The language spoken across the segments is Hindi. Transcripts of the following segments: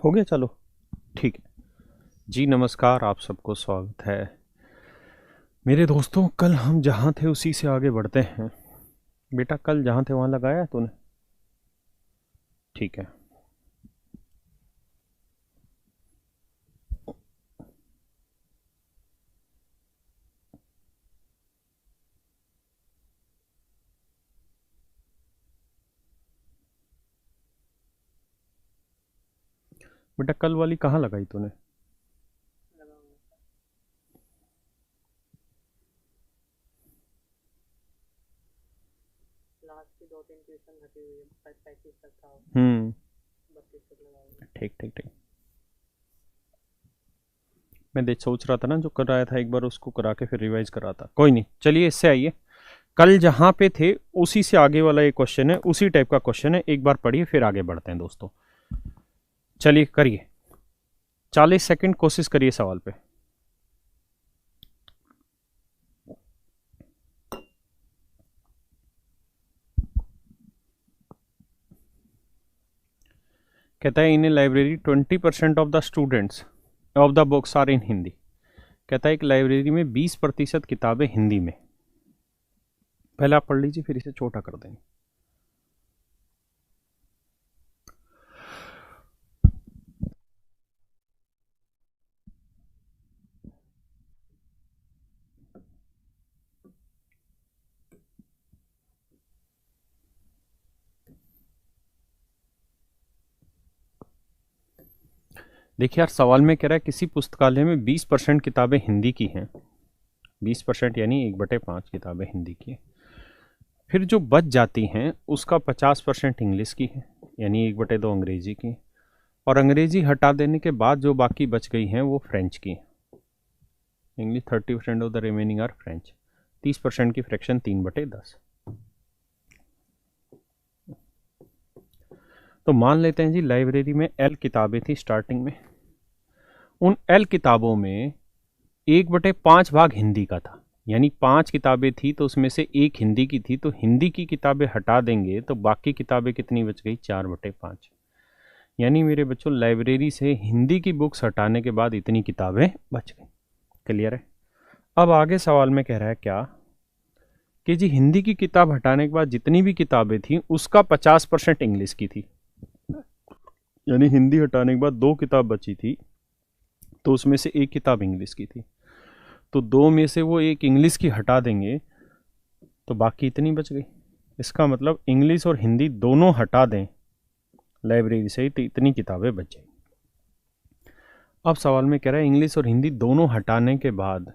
हो गया, चलो ठीक है जी। नमस्कार, आप सबको स्वागत है मेरे दोस्तों। कल हम जहाँ थे उसी से आगे बढ़ते हैं। बेटा कल जहाँ थे वहाँ लगाया तूने? ठीक है। बेटा कल वाली कहाँ लगाई तूने? लास्ट की 2-3 ट्यूशन घटी हुई है, 35 तक था, हम्म। 32 तक लगा हुआ ठीक ठीक ठीक। मैं देख सोच रहा था ना, जो कराया था एक बार उसको करा के फिर रिवाइज करा था। कोई नहीं, चलिए इससे आइए। कल जहाँ पे थे उसी से आगे वाला एक क्वेश्चन है, उसी टाइप का क्वेश्चन है। एक बार पढ़िए फिर आगे बढ़ते हैं दोस्तों। चलिए करिए, 40 सेकंड कोशिश करिए सवाल पे। कहता है in a library 20% of the students of the books are in Hindi. कहता है एक लाइब्रेरी में 20% किताबें हिंदी में। पहले आप पढ़ लीजिए फिर इसे छोटा कर देंगे। देखिए यार, सवाल में कह रहा है किसी पुस्तकालय में 20% किताबें हिंदी की हैं। 20% यानी 1/5 किताबें हिंदी की हैं। फिर जो बच जाती हैं उसका 50% इंग्लिश की है, यानी 1/2 अंग्रेजी की। और अंग्रेजी हटा देने के बाद जो बाकी बच गई हैं वो फ्रेंच की। English 30% of the remaining are French. 30% की फ्रैक्शन 3/10। तो मान लेते हैं जी लाइब्रेरी में एल किताबें थी स्टार्टिंग में। उन एल किताबों में 1/5 भाग हिंदी का था, यानी 5 किताबें थी तो उसमें से एक हिंदी की थी। तो हिंदी की किताबें हटा देंगे तो बाकी किताबें कितनी बच गई? 4/5। यानी मेरे बच्चों लाइब्रेरी से हिंदी की बुक्स हटाने के बाद इतनी किताबें बच गई। क्लियर है? अब आगे सवाल में कह रहा है क्या कि जी हिंदी की किताब हटाने के बाद जितनी भी किताबें थी उसका 50% इंग्लिश की थी। यानी हिंदी हटाने के बाद 2 किताब बची थी तो उसमें से एक किताब इंग्लिश की थी। तो 2 में से वो एक इंग्लिश की हटा देंगे तो बाकी इतनी बच गई। इसका मतलब इंग्लिश और हिंदी दोनों हटा दें लाइब्रेरी से ही तो इतनी किताबें बच जाएंगी। अब सवाल में कह रहा है इंग्लिश और हिंदी दोनों हटाने के बाद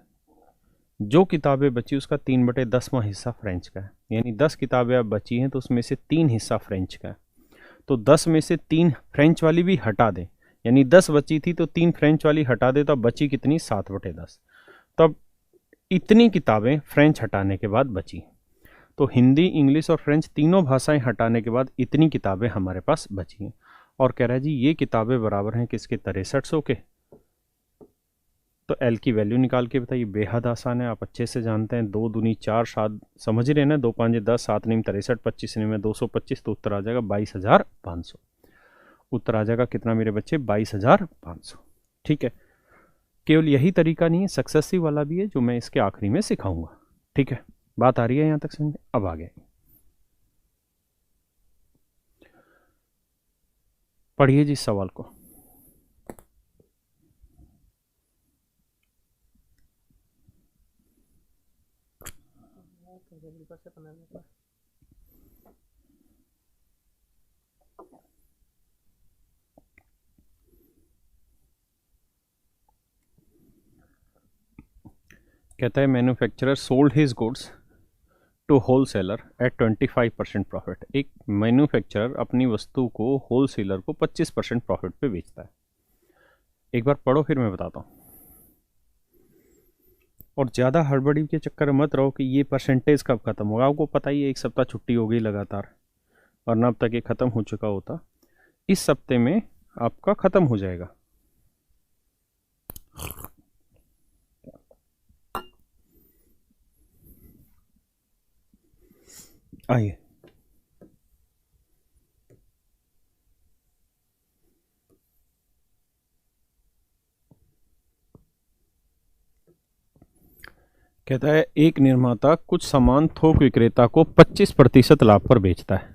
जो किताबें बची उसका 3/10वां हिस्सा फ्रेंच का है। यानी 10 किताबें अब बची हैं तो उसमें से 3 हिस्सा फ्रेंच का है। तो 10 में से 3 फ्रेंच वाली भी हटा दें, यानी 10 बची थी तो 3 फ्रेंच वाली हटा दे तो बची कितनी? 7/10। तब इतनी किताबें फ्रेंच हटाने के बाद बची। तो हिंदी, इंग्लिश और फ्रेंच तीनों भाषाएं हटाने के बाद इतनी किताबें हमारे पास बची हैं। और कह रहा है जी ये किताबें बराबर हैं किसके? 6300 के। तो एल की वैल्यू निकाल के बताइए। बेहद आसान है, आप अच्छे से जानते हैं। 2 दूनी 4, 7 समझ ही रहे ना। 2 5 10, 7 नीम 63, 25 में 225। तो उत्तर आ जाएगा 22,500। उत्तर आ जाएगा कितना मेरे बच्चे? 22,500। ठीक है। केवल यही तरीका नहीं है, सक्सेसिव वाला भी है जो मैं इसके आखिरी में सिखाऊंगा। ठीक है, बात आ रही है यहाँ तक समझे? अब आ गया, पढ़िए जी सवाल को। है तो जल्दी पर से बनाने का। कहता है manufacturer sold his goods to wholesaler at 25% profit. एक मैन्युफैक्चरर अपनी वस्तु को होलसेलर को 25% प्रॉफिट पे बेचता है। एक बार पढ़ो फिर मैं बताता हूँ। और ज़्यादा हड़बड़ी के चक्कर में मत रहो कि ये परसेंटेज कब खत्म होगा। आपको पता ही है 1 सप्ताह छुट्टी हो गई लगातार, वरना अब तक ये खत्म हो चुका होता। इस सप्ते में आपका खत्म हो जाएगा। आइए, कहता है एक निर्माता कुछ सामान थोक विक्रेता को 25% लाभ पर बेचता है।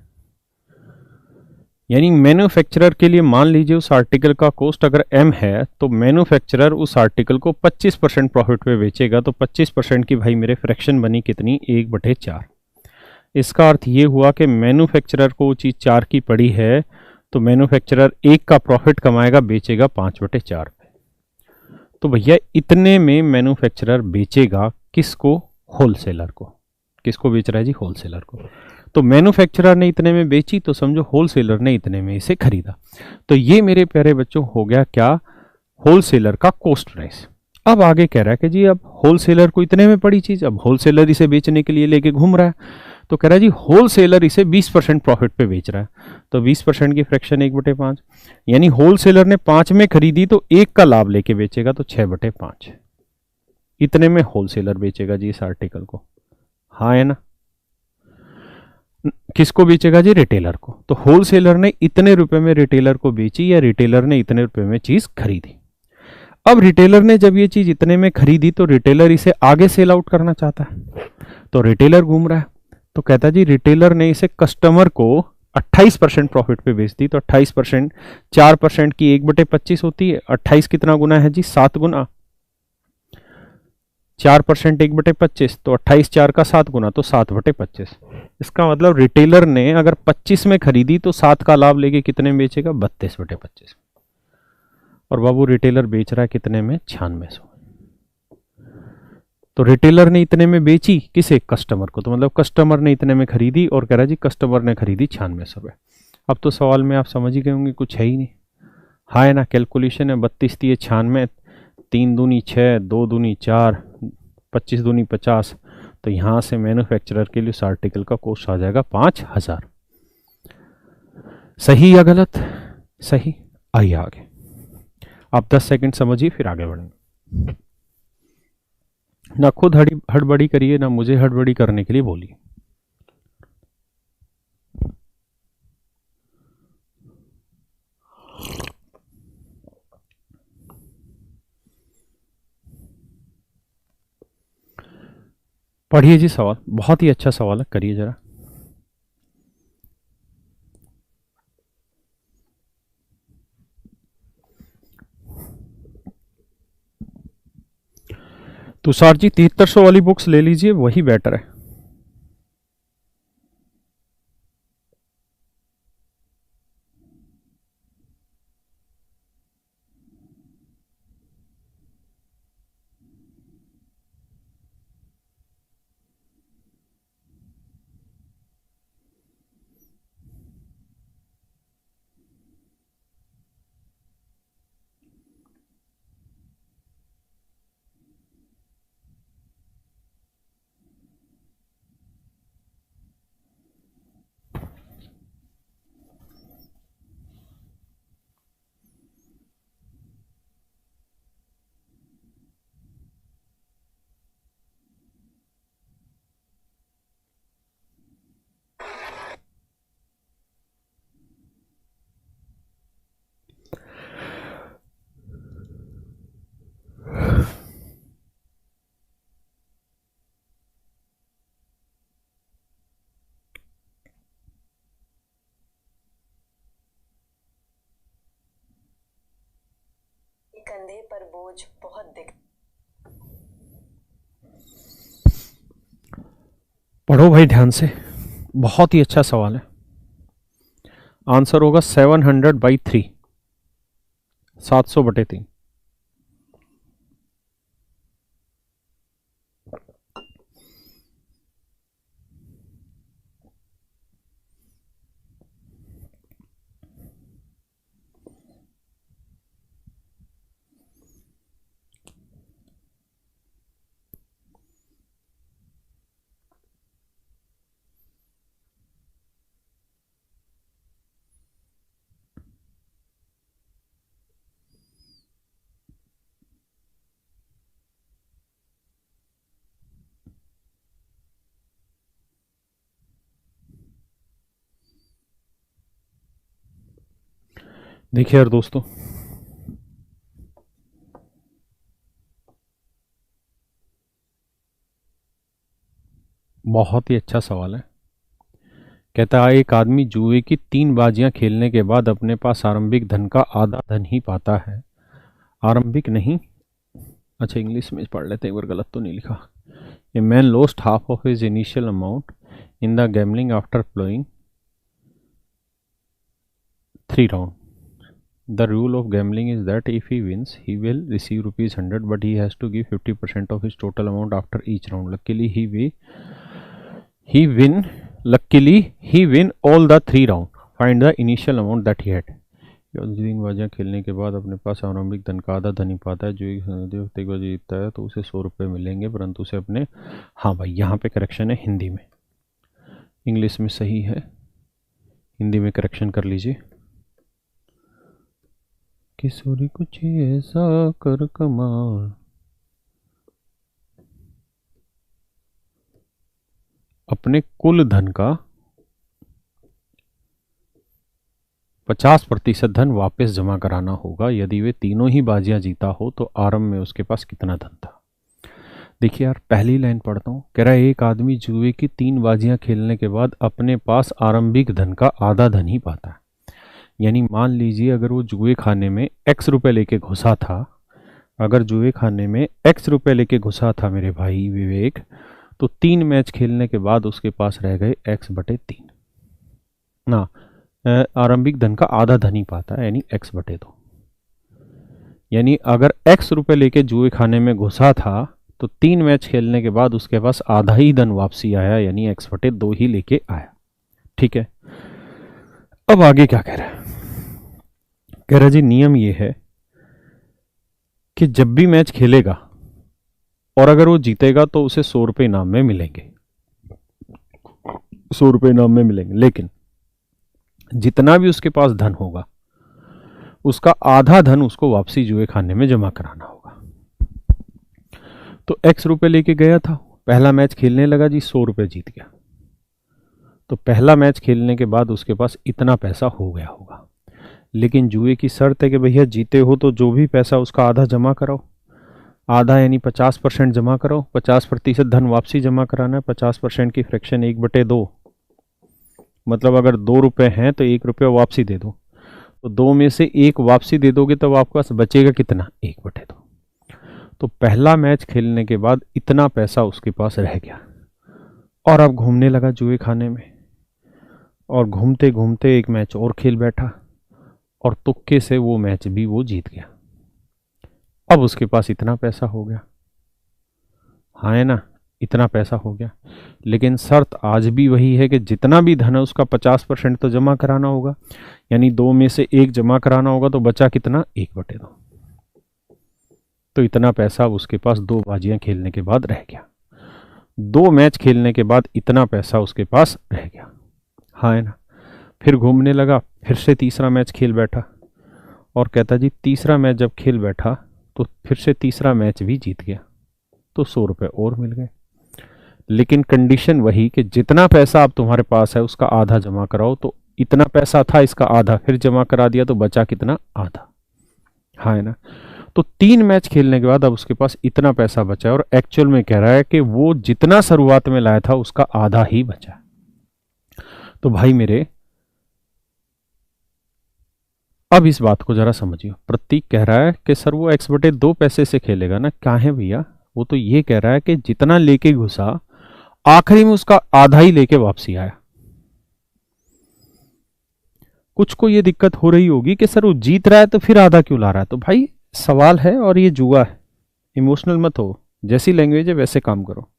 यानी मैन्युफैक्चरर के लिए मान लीजिए उस आर्टिकल का कॉस्ट अगर m है तो मैन्युफैक्चरर उस आर्टिकल को 25% प्रॉफिट पे बेचेगा। तो 25% की भाई मेरे फ्रैक्शन बनी कितनी, 1/4। इसका अर्थ ये हुआ कि मैन्युफैक्चरर को वो चीज़ 4 की पड़ी है तो मैन्युफैक्चरर 1 का प्रॉफिट कमाएगा, बेचेगा 5/4 पे। तो भैया इतने में मैन्युफैक्चरर बेचेगा किसको, होलसेलर को। किसको बेच रहा है जी, होलसेलर को। तो मैन्युफैक्चरर ने इतने में बेची तो समझो होलसेलर ने इतने में इसे खरीदा। तो ये मेरे प्यारे बच्चों हो गया क्या, होलसेलर का कॉस्ट प्राइस। अब आगे कह रहा है कि जी अब होलसेलर को इतने में पड़ी चीज, अब होलसेलर इसे बेचने के लिए लेके घूम रहा है। तो कह रहा है जी होलसेलर इसे 20% प्रॉफिट पे बेच रहा है। तो 20% की फ्रैक्शन 1/5, यानी होलसेलर ने 5 में खरीदी तो 1 का लाभ लेके बेचेगा, तो 6/5 इतने में होलसेलर बेचेगा जी इस आर्टिकल को। हाँ है ना। किसको बेचेगा जी, रिटेलर को। तो होलसेलर ने इतने रुपए में रिटेलर को बेची या रिटेलर ने इतने रुपए में चीज खरीदी। अब रिटेलर ने जब ये चीज इतने में खरीदी तो रिटेलर इसे आगे सेल आउट करना चाहता है। तो रिटेलर घूम रहा है, तो कहता जी रिटेलर ने इसे कस्टमर को 28% प्रॉफिट पे बेच दी। तो 28%, 4% की 1/25 होती है। 28 कितना गुना है जी, 7 गुना। 4% 1/25, तो 28 4 का 7 गुना, तो 7/25। इसका मतलब रिटेलर ने अगर 25 में खरीदी तो 7 का लाभ लेके कितने में बेचेगा, 32/25। और बाबू रिटेलर बेच रहा है कितने में, 9600। तो रिटेलर ने इतने में बेची किसे, कस्टमर को। तो मतलब कस्टमर ने इतने में खरीदी और कह रहा जी कस्टमर ने खरीदी 9600 रुपये। अब तो सवाल में आप समझ ही गए होंगे, कुछ है ही नहीं। हाँ है ना, कैलकुलेशन है। 32 3 96, 3 दूनी 6, 2 दूनी 4, 25 दूनी 50। तो यहां से मैन्युफैक्चरर के लिए उस आर्टिकल का कॉस्ट आ जाएगा 5000। सही या गलत, सही। आइए आगे, आप 10 सेकंड समझिए फिर आगे बढ़ेंगे। ना खुद हड़बड़ी करिए, ना मुझे हड़बड़ी करने के लिए बोलिए। पढ़िए जी सवाल, बहुत ही अच्छा सवाल है, करिए जरा। तुषार जी 7300 वाली बुक्स ले लीजिए, वही बेटर है। कंधे पर बोझ बहुत दिख। पढ़ो भाई ध्यान से, बहुत ही अच्छा सवाल है। आंसर होगा 700/3, 700/3। देखिए यार दोस्तों, बहुत ही अच्छा सवाल है। कहता है एक आदमी जुए की 3 बाजियां खेलने के बाद अपने पास आरंभिक धन का आधा धन ही पाता है। आरंभिक नहीं, अच्छा इंग्लिश में पढ़ लेते, एक बार गलत तो नहीं लिखा। A man lost half of his initial amount in the gambling after playing 3 round. The rule of gambling is that if he wins, he will receive rupees 100, but he has to give 50% of his total amount after each round. Luckily he win all the 3 round. Find the initial amount that he had. 3 बाजियाँ खेलने के बाद अपने पास आरंभिक धन का आधा धन ही पाता है। जो एक बार जीतता है तो उसे 100 रुपये मिलेंगे, परंतु उसे अपने, हाँ भाई यहाँ पे करेक्शन है हिंदी में, इंग्लिश में सही है, हिंदी में करेक्शन कर लीजिए। किशोरी कुछ ऐसा कर कमाल, अपने कुल धन का 50% धन वापस जमा कराना होगा। यदि वे तीनों ही बाजियां जीता हो तो आरंभ में उसके पास कितना धन था। देखिए यार, पहली लाइन पढ़ता हूँ। कह रहा है एक आदमी जुए की 3 बाजियां खेलने के बाद अपने पास आरंभिक धन का आधा धन ही पाता है। यानी मान लीजिए अगर वो जुए खाने में x रुपए लेके घुसा था, अगर जुए खाने में x रुपए लेके घुसा था मेरे भाई विवेक, तो 3 मैच खेलने के बाद उसके पास रह गए x/3 ना, आरंभिक धन का आधा धन ही पाता है, यानी x/2। यानी अगर x रुपए लेके जुए खाने में घुसा था तो 3 मैच खेलने के बाद उसके पास आधा ही धन वापसी आया, यानी x/2 ही लेके आया। ठीक है, अब आगे क्या कह रहा है। कह रहा जी नियम ये है कि जब भी मैच खेलेगा और अगर वो जीतेगा तो उसे 100 रुपये इनाम में मिलेंगे, 100 रुपये इनाम में मिलेंगे, लेकिन जितना भी उसके पास धन होगा उसका आधा धन उसको वापसी जुए खाने में जमा कराना होगा। तो x रुपए लेके गया था, पहला मैच खेलने लगा जी, 100 रुपये जीत गया, तो पहला मैच खेलने के बाद उसके पास इतना पैसा हो गया होगा। लेकिन जुए की शर्त है कि भैया जीते हो तो जो भी पैसा उसका आधा जमा कराओ, आधा यानी 50% जमा कराओ, 50% धन वापसी जमा कराना है। 50% की फ्रैक्शन 1/2, मतलब अगर 2 रुपये हैं तो 1 रुपया वापसी दे दो, तो 2 में से 1 वापसी दे दोगे तो आपके पास बचेगा कितना, 1/2। तो पहला मैच खेलने के बाद इतना पैसा उसके पास रह गया और अब घूमने लगा जुए खाने में, और घूमते घूमते एक मैच और खेल बैठा और तुक्के से वो मैच भी वो जीत गया। अब उसके पास इतना पैसा हो गया, हाँ है ना, इतना पैसा हो गया। लेकिन शर्त आज भी वही है कि जितना भी धन है उसका 50% तो जमा कराना होगा, यानी 2 में से 1 जमा कराना होगा, तो बचा कितना, 1/2। तो इतना पैसा उसके पास 2 बाजियां खेलने के बाद रह गया, 2 मैच खेलने के बाद इतना पैसा उसके पास रह गया, हाँ है ना। फिर घूमने लगा, फिर से तीसरा मैच खेल बैठा और कहता जी तीसरा मैच जब खेल बैठा तो फिर से तीसरा मैच भी जीत गया, तो 100 रुपये और मिल गए। लेकिन कंडीशन वही कि जितना पैसा अब तुम्हारे पास है उसका आधा जमा कराओ, तो इतना पैसा था इसका आधा फिर जमा करा दिया, तो बचा कितना, आधा, हाँ है ना। तो 3 मैच खेलने के बाद अब उसके पास इतना पैसा बचा है और एक्चुअल में कह रहा है कि वो जितना शुरुआत में लाया था उसका आधा ही बचा। तो भाई मेरे, अब इस बात को जरा समझिए। प्रतीक कह रहा है कि सर वो x/2 पैसे से खेलेगा ना, क्या है भैया, वो तो ये कह रहा है कि जितना लेके घुसा आखिरी में उसका आधा ही लेके वापसी आया। कुछ को ये दिक्कत हो रही होगी कि सर वो जीत रहा है तो फिर आधा क्यों ला रहा है। तो भाई सवाल है और ये जुआ है, इमोशनल मत हो, जैसी लैंग्वेज है वैसे काम करो।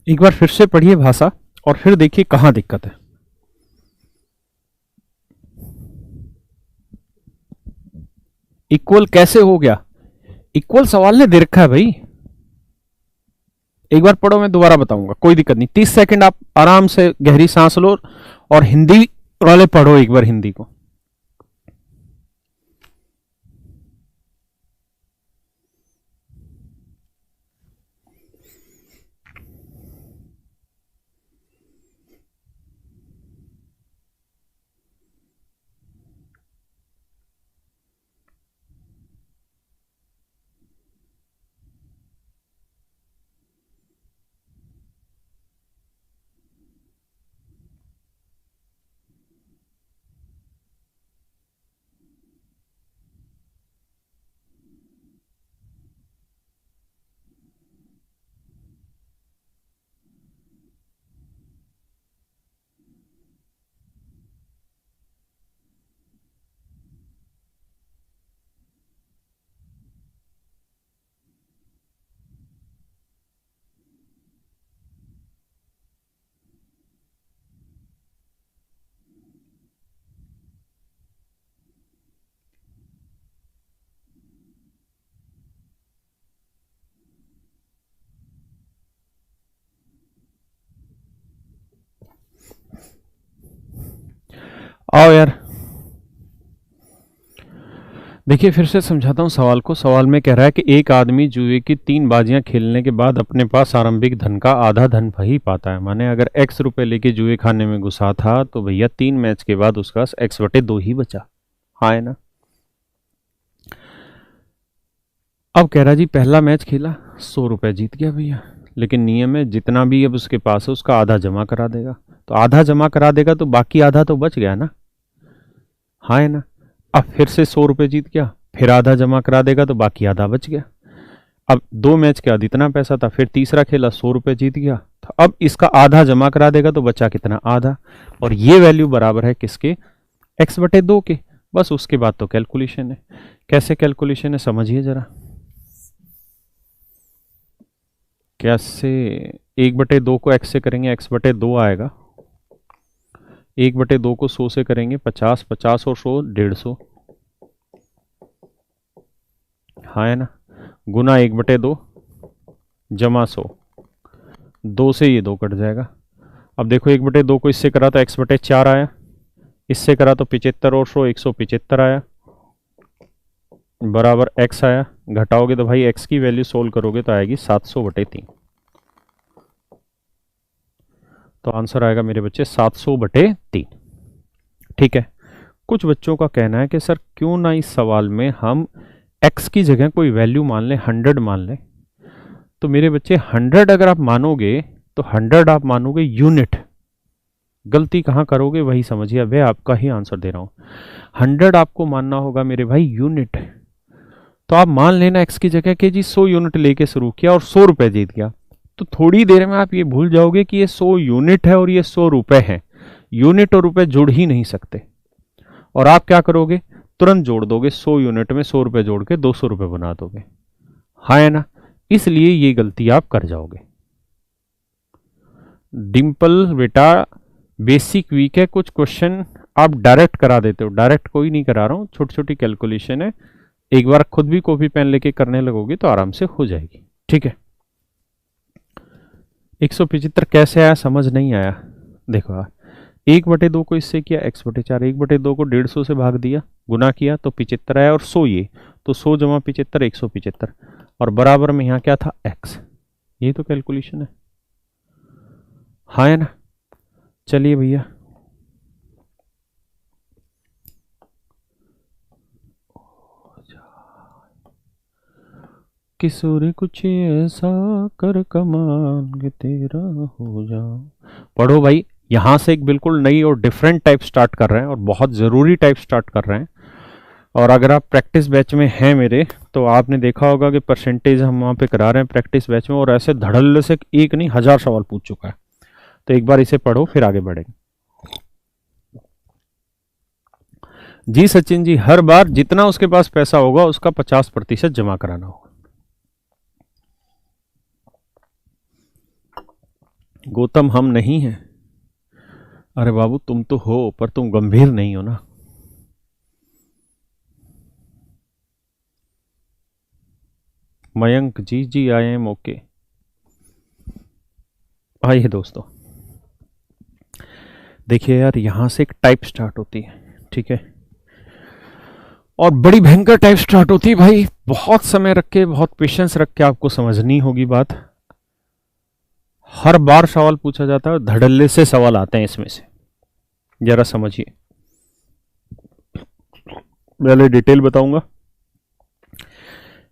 एक बार फिर से पढ़िए भाषा और फिर देखिए कहां दिक्कत है। इक्वल कैसे हो गया, इक्वल सवाल ने दे रखा है भाई। एक बार पढ़ो, मैं दोबारा बताऊंगा, कोई दिक्कत नहीं। 30 सेकंड आप आराम से गहरी सांस लो और हिंदी वाले पढ़ो एक बार हिंदी को। आओ यार, देखिए फिर से समझाता हूँ सवाल को। सवाल में कह रहा है कि एक आदमी जुए की 3 बाजियां खेलने के बाद अपने पास आरंभिक धन का आधा धन वही पाता है। माने अगर x रुपए लेके जुए खाने में घुसा था तो भैया 3 मैच के बाद उसका x/2 ही बचा। हाँ है ना। अब कह रहा जी पहला मैच खेला 100 रुपए जीत गया भैया, लेकिन नियम है जितना भी अब उसके पास है उसका आधा जमा करा देगा। तो आधा जमा करा देगा तो बाकी आधा तो बच गया ना। हाँ है ना। अब फिर से 100 रुपए जीत गया, फिर आधा जमा करा देगा तो बाकी आधा बच गया। अब 2 मैच के बाद इतना पैसा था, फिर तीसरा खेला 100 रुपए जीत गया, तो अब इसका आधा जमा करा देगा तो बचा कितना, आधा। और ये वैल्यू बराबर है किसके, x/2 के। बस उसके बाद तो कैलकुलेशन है। कैसे कैलकुलेशन है समझिए जरा। कैसे, 1/2 को x से करेंगे x/2 आएगा, 1/2 को 100 से करेंगे 50, 50 और 100 150। हाँ है ना। गुना 1/2 जमा 100, 2 से ये 2 कट जाएगा। अब देखो 1/2 को इससे करा तो x/4 आया, इससे करा तो 75 और 100 175 आया, बराबर x आया। घटाओगे तो भाई x की वैल्यू सोल्व करोगे तो आएगी 700/3। तो आंसर आएगा मेरे बच्चे 700/3। ठीक है। कुछ बच्चों का कहना है कि सर क्यों ना इस सवाल में हम x की जगह कोई वैल्यू मान लें, 100 मान लें। तो मेरे बच्चे 100 अगर आप मानोगे तो 100 आप मानोगे यूनिट। गलती कहाँ करोगे वही समझिए, अब आपका ही आंसर दे रहा हूं। 100 आपको मानना होगा मेरे भाई यूनिट। तो आप मान लेना x की जगह कि जी 100 यूनिट लेके शुरू किया और 100 रुपए जीत गया, तो थोड़ी देर में आप ये भूल जाओगे कि ये 100 यूनिट है और ये 100 रुपए हैं। यूनिट और रुपए जुड़ ही नहीं सकते। और आप क्या करोगे, तुरंत जोड़ दोगे, 100 यूनिट में 100 रुपए जोड़ के 200 रुपए बना दोगे। हाँ है ना। इसलिए ये गलती आप कर जाओगे। डिंपल बेटा बेसिक वीक है, कुछ क्वेश्चन आप डायरेक्ट करा देते हो। डायरेक्ट कोई नहीं करा रहा हूं, छोटी छोटी कैलकुलेशन है। एक बार खुद भी कॉपी पेन लेके करने लगोगे तो आराम से हो जाएगी। ठीक है। 175 कैसे आया समझ नहीं आया। देखो 1/2 को इससे किया x/4, 1/2 को 150 से भाग दिया, गुना किया तो 75 आया, और 100 ये तो 100 जमा 75 175, और बराबर में यहाँ क्या था x। ये तो कैलकुलेशन है। हाँ है ना। चलिए भैया किशोरी कुछ ऐसा कर कमाल के तेरा हो जाओ। पढ़ो भाई। यहां से एक बिल्कुल नई और डिफरेंट टाइप स्टार्ट कर रहे हैं और बहुत ज़रूरी टाइप स्टार्ट कर रहे हैं। और अगर आप प्रैक्टिस बैच में हैं मेरे, तो आपने देखा होगा कि परसेंटेज हम वहाँ पे करा रहे हैं प्रैक्टिस बैच में, और ऐसे धड़ल्ले से एक नहीं 1000 सवाल पूछ चुका है। तो एक बार इसे पढ़ो फिर आगे बढ़ेंगे। जी सचिन जी, हर बार जितना उसके पास पैसा होगा उसका 50% जमा कराना होगा। गौतम हम नहीं हैं। अरे बाबू तुम तो हो, पर तुम गंभीर नहीं हो ना। मयंक जी, जी आई एम ओके। आइए दोस्तों, देखिए यार यहां से एक टाइप स्टार्ट होती है, ठीक है, और बड़ी भयंकर टाइप स्टार्ट होती है भाई। बहुत समय रख के, बहुत पेशेंस रख के आपको समझनी होगी बात। हर बार सवाल पूछा जाता है, धड़ल्ले से सवाल आते हैं इसमें से। जरा समझिए, पहले डिटेल बताऊंगा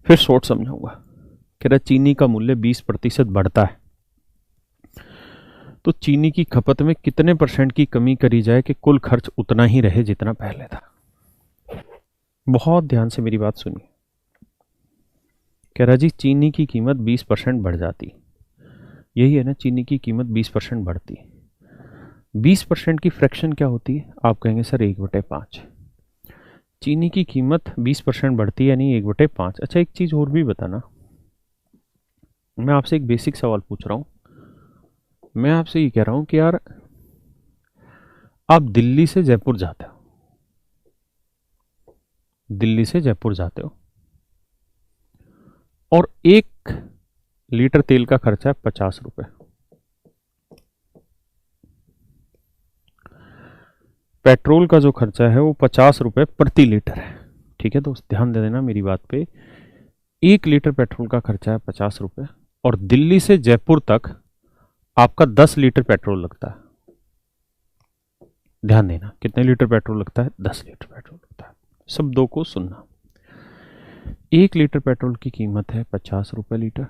फिर शॉर्ट समझाऊंगा। कह रहा चीनी का मूल्य 20% बढ़ता है, तो चीनी की खपत में कितने % की कमी करी जाए कि कुल खर्च उतना ही रहे जितना पहले था। बहुत ध्यान से मेरी बात सुनिए। कह रहा जी चीनी की कीमत 20% बढ़ जाती, यही है ना, चीनी की कीमत 20% बढ़ती है। 20% की फ्रैक्शन क्या होती है, आप कहेंगे सर 1/5। चीनी की कीमत 20% बढ़ती है यानी 1/5। अच्छा एक चीज और भी बताना, मैं आपसे एक बेसिक सवाल पूछ रहा हूं। मैं आपसे ये कह रहा हूं कि यार आप दिल्ली से जयपुर जाते हो, दिल्ली से जयपुर जाते हो, और 1 लीटर तेल का खर्चा है 50 रुपए। पेट्रोल का जो खर्चा है वो 50 रुपये प्रति लीटर है। ठीक है दोस्त, ध्यान दे देना मेरी बात पे। 1 लीटर पेट्रोल का खर्चा है 50 रुपये, और दिल्ली से जयपुर तक आपका 10 लीटर पेट्रोल लगता है। ध्यान देना, कितने लीटर पेट्रोल लगता है? 10 लीटर पेट्रोल लगता है। शब्दों को सुनना। 1 लीटर पेट्रोल की कीमत है 50 रुपये लीटर।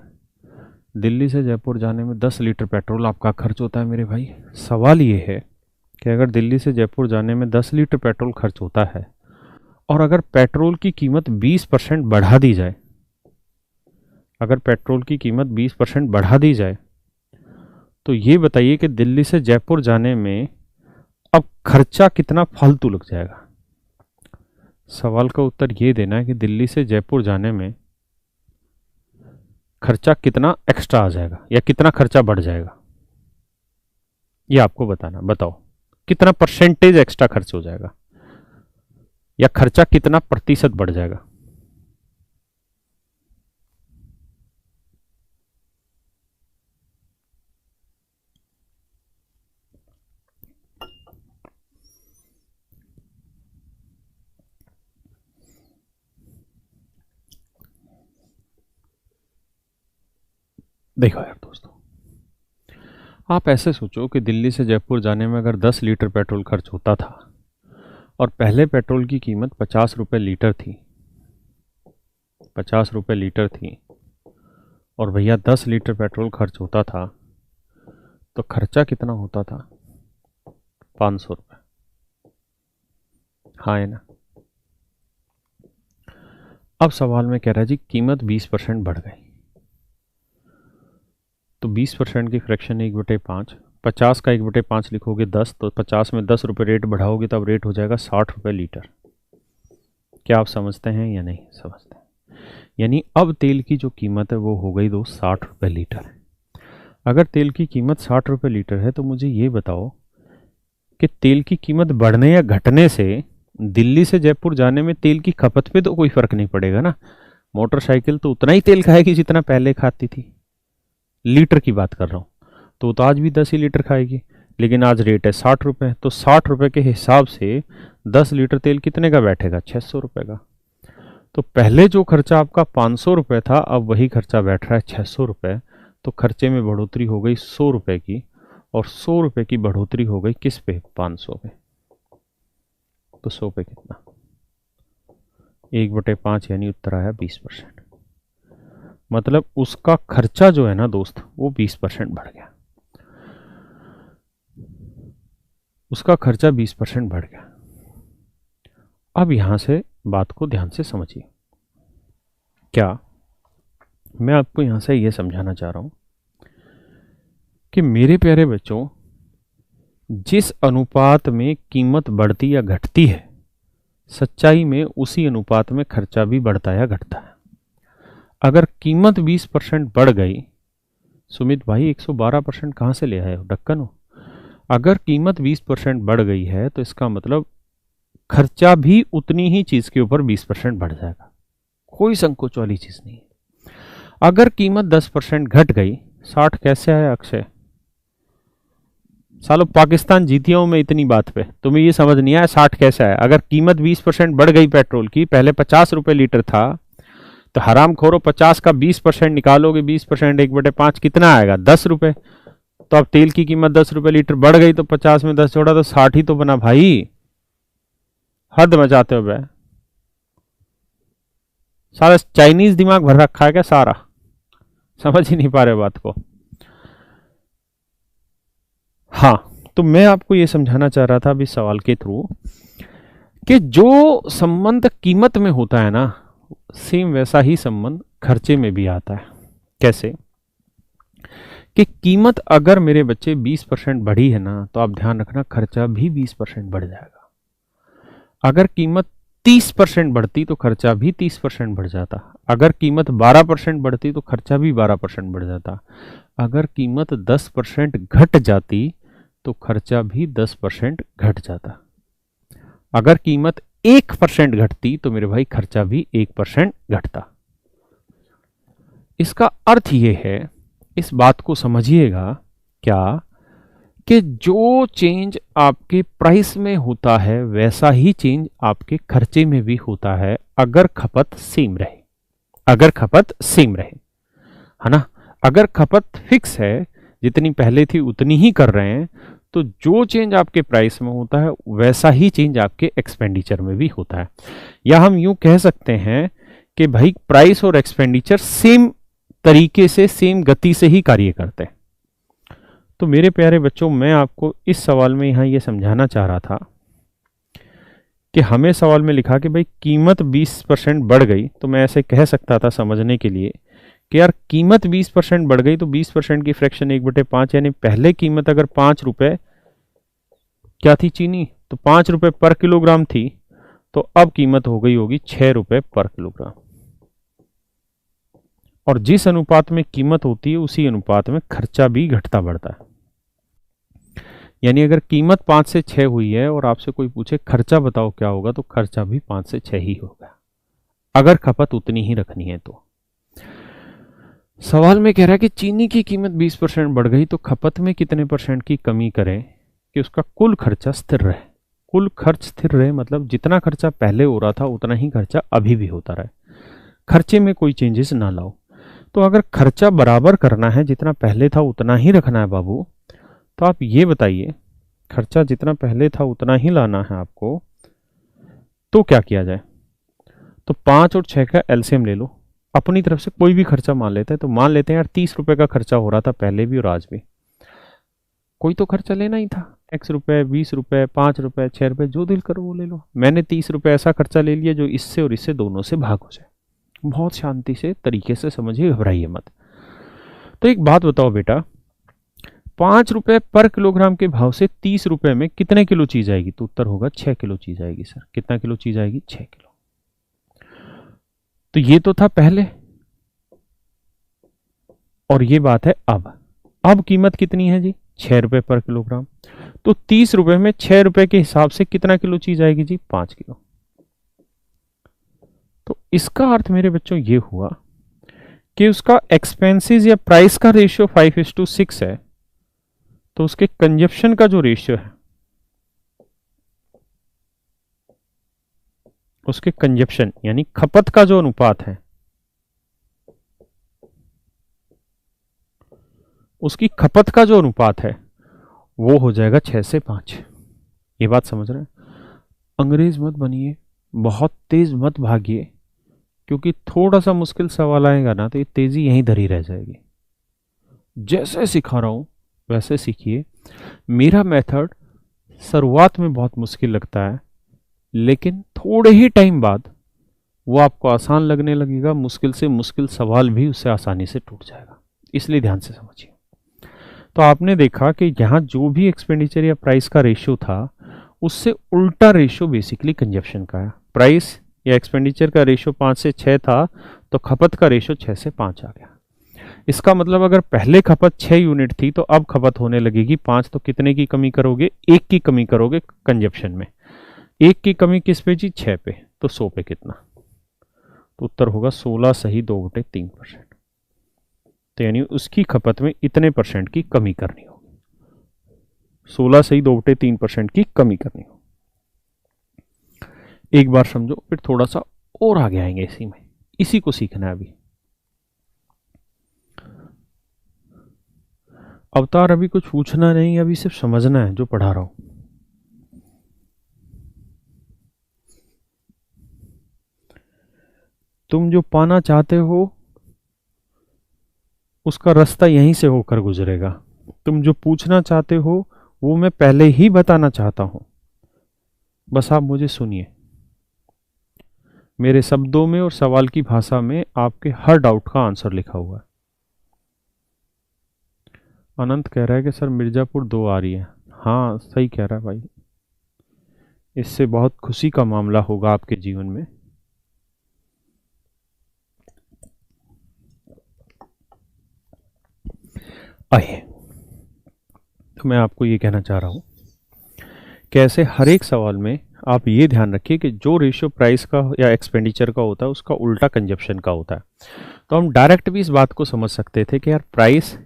दिल्ली से जयपुर जाने में 10 लीटर पेट्रोल आपका खर्च होता है मेरे भाई। सवाल ये है कि अगर दिल्ली से जयपुर जाने में 10 लीटर पेट्रोल खर्च होता है, और अगर पेट्रोल की कीमत 20% बढ़ा दी जाए, अगर पेट्रोल की कीमत 20% बढ़ा दी जाए, तो ये बताइए कि दिल्ली से जयपुर जाने में अब खर्चा कितना फालतू लग जाएगा। सवाल का उत्तर ये देना है कि दिल्ली से जयपुर जाने में खर्चा कितना एक्स्ट्रा आ जाएगा या कितना खर्चा बढ़ जाएगा, ये आपको बताना। बताओ कितना परसेंटेज एक्स्ट्रा खर्च हो जाएगा, या खर्चा कितना प्रतिशत बढ़ जाएगा। देखो यार दोस्तों, आप ऐसे सोचो कि दिल्ली से जयपुर जाने में अगर 10 लीटर पेट्रोल खर्च होता था, और पहले पेट्रोल की कीमत 50 रुपये लीटर थी, 50 रुपये लीटर थी, और भैया 10 लीटर पेट्रोल खर्च होता था, तो खर्चा कितना होता था? 500 रुपये। हाँ है ना। अब सवाल में कह रहा है जी कीमत 20% बढ़ गई, तो 20% की फ्रैक्शन 1/5, 50 का 1/5 लिखोगे 10, तो 50 में 10 रुपये रेट बढ़ाओगे तो अब रेट हो जाएगा 60 रुपये लीटर। क्या आप समझते हैं या नहीं समझते हैं? यानी अब तेल की जो कीमत है वो हो गई 60 रुपये लीटर। अगर तेल की कीमत 60 रुपये लीटर है, तो मुझे ये बताओ कि तेल की कीमत बढ़ने या घटने से दिल्ली से जयपुर जाने में तेल की खपत पे तो कोई फ़र्क नहीं पड़ेगा ना। मोटरसाइकिल तो उतना ही तेल खाएगी जितना पहले खाती थी, लीटर की बात कर रहा हूँ, तो आज भी 10 ही लीटर खाएगी, लेकिन आज रेट है 60 रुपये, तो 60 रुपये के हिसाब से 10 लीटर तेल कितने का बैठेगा? 600 रुपये का। तो पहले जो खर्चा आपका 500 रुपये था, अब वही खर्चा बैठ रहा है 600 रुपये। तो खर्चे में बढ़ोतरी हो गई 100 रुपये की, और 100 रुपये की बढ़ोतरी हो गई किस पे? 500 पे। तो 100 पे कितना? 1/5 यानी उत्तर आया 20%। मतलब उसका खर्चा जो है ना दोस्त, वो 20% बढ़ गया। उसका खर्चा 20% बढ़ गया। अब यहां से बात को ध्यान से समझिए। क्या मैं आपको यहां से यह समझाना चाह रहा हूं कि मेरे प्यारे बच्चों, जिस अनुपात में कीमत बढ़ती या घटती है, सच्चाई में उसी अनुपात में खर्चा भी बढ़ता या घटता है। अगर कीमत 20% बढ़ गई, सुमित भाई 112% कहाँ से ले आए हो, ढक्कन हो? अगर कीमत 20% बढ़ गई है, तो इसका मतलब खर्चा भी उतनी ही चीज़ के ऊपर 20% बढ़ जाएगा। कोई संकोच वाली चीज़ नहीं है। अगर कीमत 10% घट गई, 60 कैसे आया अक्षय? सालों पाकिस्तान जीतिया हूं मैं इतनी बात पे, तुम्हें ये समझ नहीं आया 60 कैसे आया? अगर कीमत 20% बढ़ गई पेट्रोल की, पहले 50 रुपये लीटर था, तो हराम खोरो 50 का 20% निकालोगे, 20% 1/5 कितना आएगा? 10 रुपये। तो अब तेल की कीमत 10 रुपये लीटर बढ़ गई, तो 50 में 10 जोड़ा तो 60 ही तो बना भाई। हद मचाते हो बे, सारा चाइनीज दिमाग भर रखा है क्या सारा? समझ ही नहीं पा रहे बात को। हाँ, तो मैं आपको यह समझाना चाह रहा था अभी सवाल के थ्रू कि जो संबंध कीमत में होता है ना, सेम वैसा ही संबंध खर्चे में भी आता है। कैसे? कि कीमत अगर मेरे बच्चे 20% बढ़ी है ना, तो आप ध्यान रखना खर्चा भी 20% बढ़ जाएगा। अगर कीमत 30% बढ़ती तो खर्चा भी 30% बढ़ जाता। अगर कीमत 12% बढ़ती तो खर्चा भी 12% बढ़ जाता। अगर कीमत 10% घट जाती तो खर्चा भी 10% घट जाता। अगर कीमत 1% घटती तो मेरे भाई खर्चा भी 1% घटता। इसका अर्थ यह है, इस बात को समझिएगा क्या, कि जो चेंज आपके प्राइस में होता है वैसा ही चेंज आपके खर्चे में भी होता है अगर खपत सेम रहे, अगर खपत सेम रहे, है ना। अगर खपत फिक्स है, जितनी पहले थी उतनी ही कर रहे हैं, तो जो चेंज आपके प्राइस में होता है वैसा ही चेंज आपके एक्सपेंडिचर में भी होता है। या हम यूं कह सकते हैं कि भाई प्राइस और एक्सपेंडिचर सेम तरीके से, सेम गति से ही कार्य करते हैं। तो मेरे प्यारे बच्चों, मैं आपको इस सवाल में यहाँ ये समझाना चाह रहा था कि हमें सवाल में लिखा कि भाई कीमत 20% बढ़ गई, तो मैं ऐसे कह सकता था समझने के लिए कि यार कीमत 20% बढ़ गई तो 20% की फ्रैक्शन 1/5, यानी पहले कीमत अगर 5 रुपए क्या थी चीनी, तो 5 रुपए पर किलोग्राम थी, तो अब कीमत हो गई होगी 6 रुपए पर किलोग्राम। और जिस अनुपात में कीमत होती है उसी अनुपात में खर्चा भी घटता बढ़ता है। यानी अगर कीमत 5 से 6 हुई है और आपसे कोई पूछे खर्चा बताओ क्या होगा, तो खर्चा भी 5 से 6 ही होगा, अगर खपत उतनी ही रखनी है तो। सवाल में कह रहा है कि चीनी की कीमत 20% बढ़ गई तो खपत में कितने परसेंट की कमी करें कि उसका कुल खर्चा स्थिर रहे। कुल खर्च स्थिर रहे मतलब जितना खर्चा पहले हो रहा था उतना ही खर्चा अभी भी होता रहे, खर्चे में कोई चेंजेस ना लाओ। तो अगर खर्चा बराबर करना है, जितना पहले था उतना ही रखना है बाबू, तो आप ये बताइए, खर्चा जितना पहले था उतना ही लाना है आपको, तो क्या किया जाए। तो 5 और 6 का एलसीएम ले लो, अपनी तरफ से कोई भी खर्चा मान लेते हैं। तो मान लेते हैं यार 30 रुपए का खर्चा हो रहा था पहले भी और आज भी, कोई तो खर्चा लेना ही था, x रुपए, 20 रुपए, 5 रुपए, 6 रुपए, जो दिल करो वो ले लो। मैंने 30 रुपए ऐसा खर्चा ले लिया जो इससे और इससे दोनों से भाग हो जाए। बहुत शांति से तरीके से समझिए, घबराइए मत। तो एक बात बताओ बेटा, 5 रुपए पर किलोग्राम के भाव से 30 रुपए में कितने किलो चीज आएगी, तो उत्तर होगा 6 किलो चीज आएगी। सर कितना किलो चीज आएगी, 6 किलो। तो ये तो था पहले, और ये बात है अब कीमत कितनी है जी, 6 रुपए पर किलोग्राम। तो 30 रुपए में 6 रुपए के हिसाब से कितना किलो चीज आएगी जी, 5 किलो। तो इसका अर्थ मेरे बच्चों ये हुआ कि उसका एक्सपेंसेस या प्राइस का रेशियो 5:6 है, तो उसके कंजप्शन का जो रेशियो है, उसके कंजप्शन यानी खपत का जो अनुपात है, उसकी खपत का जो अनुपात है वो हो जाएगा 6 से 5। ये बात समझ रहे हैं। अंग्रेज मत बनिए, बहुत तेज मत भागिए, क्योंकि थोड़ा सा मुश्किल सवाल आएगा ना तो ये तेजी यहीं धरी रह जाएगी। जैसे सिखा रहा हूं वैसे सीखिए। मेरा मेथड शुरुआत में बहुत मुश्किल लगता है, लेकिन थोड़े ही टाइम बाद वो आपको आसान लगने लगेगा। मुश्किल से मुश्किल सवाल भी उससे आसानी से टूट जाएगा, इसलिए ध्यान से समझिए। तो आपने देखा कि यहाँ जो भी एक्सपेंडिचर या प्राइस का रेशियो था उससे उल्टा रेशियो बेसिकली कंजप्शन का है। प्राइस या एक्सपेंडिचर का रेशियो 5 से 6 था, तो खपत का रेशियो 6 से 5 आ गया। इसका मतलब अगर पहले खपत 6 यूनिट थी तो अब खपत होने लगेगी 5। तो कितने की कमी करोगे, 1 की कमी करोगे कंजप्शन में। 1 की कमी किस पे जी, 6 पे। तो 100 पे कितना, तो उत्तर होगा 16 सही 2/3%। तो यानी उसकी खपत में इतने परसेंट की कमी करनी होगी, 16 सही 2/3% की कमी करनी होगी। एक बार समझो, फिर थोड़ा सा और आगे आएंगे इसी में, इसी को सीखना है अभी। अवतार अभी कुछ पूछना नहीं, अभी सिर्फ समझना है जो पढ़ा रहा हूं। तुम जो पाना चाहते हो उसका रास्ता यहीं से होकर गुजरेगा। तुम जो पूछना चाहते हो वो मैं पहले ही बताना चाहता हूं, बस आप मुझे सुनिए। मेरे शब्दों में और सवाल की भाषा में आपके हर डाउट का आंसर लिखा हुआ है। अनंत कह रहा है कि सर मिर्जापुर 2 आ रही है। हाँ सही कह रहा है भाई, इससे बहुत खुशी का मामला होगा आपके जीवन में। आइए, तो मैं आपको ये कहना चाह रहा हूं कि ऐसे हर एक सवाल में आप ये ध्यान रखिए कि जो रेशियो प्राइस का या एक्सपेंडिचर का होता है उसका उल्टा कंजप्शन का होता है। तो हम डायरेक्ट भी इस बात को समझ सकते थे कि यार प्राइस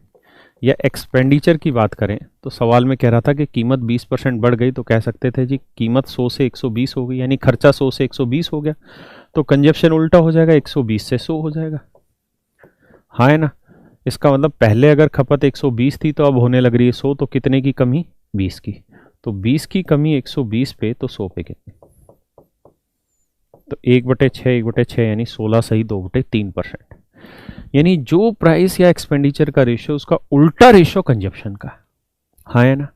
या एक्सपेंडिचर की बात करें तो सवाल में कह रहा था कि कीमत 20% बढ़ गई, तो कह सकते थे जी कीमत 100 से 120 हो गई, यानी खर्चा 100 से 120 हो गया, तो कंजप्शन उल्टा हो जाएगा, 120 से 100 हो जाएगा। हाँ है ना। इसका मतलब पहले अगर खपत 120 थी तो अब होने लग रही है 100, तो कितने की कमी? 20 की। तो 20 की कमी 120 पे, तो 100 पे कितनी? तो 1/6 1/6 यानी 16 सही 2/3%। यानी जो प्राइस या एक्सपेंडिचर का रेशियो उसका उल्टा रेशियो कंजप्शन का। हाँ है ना।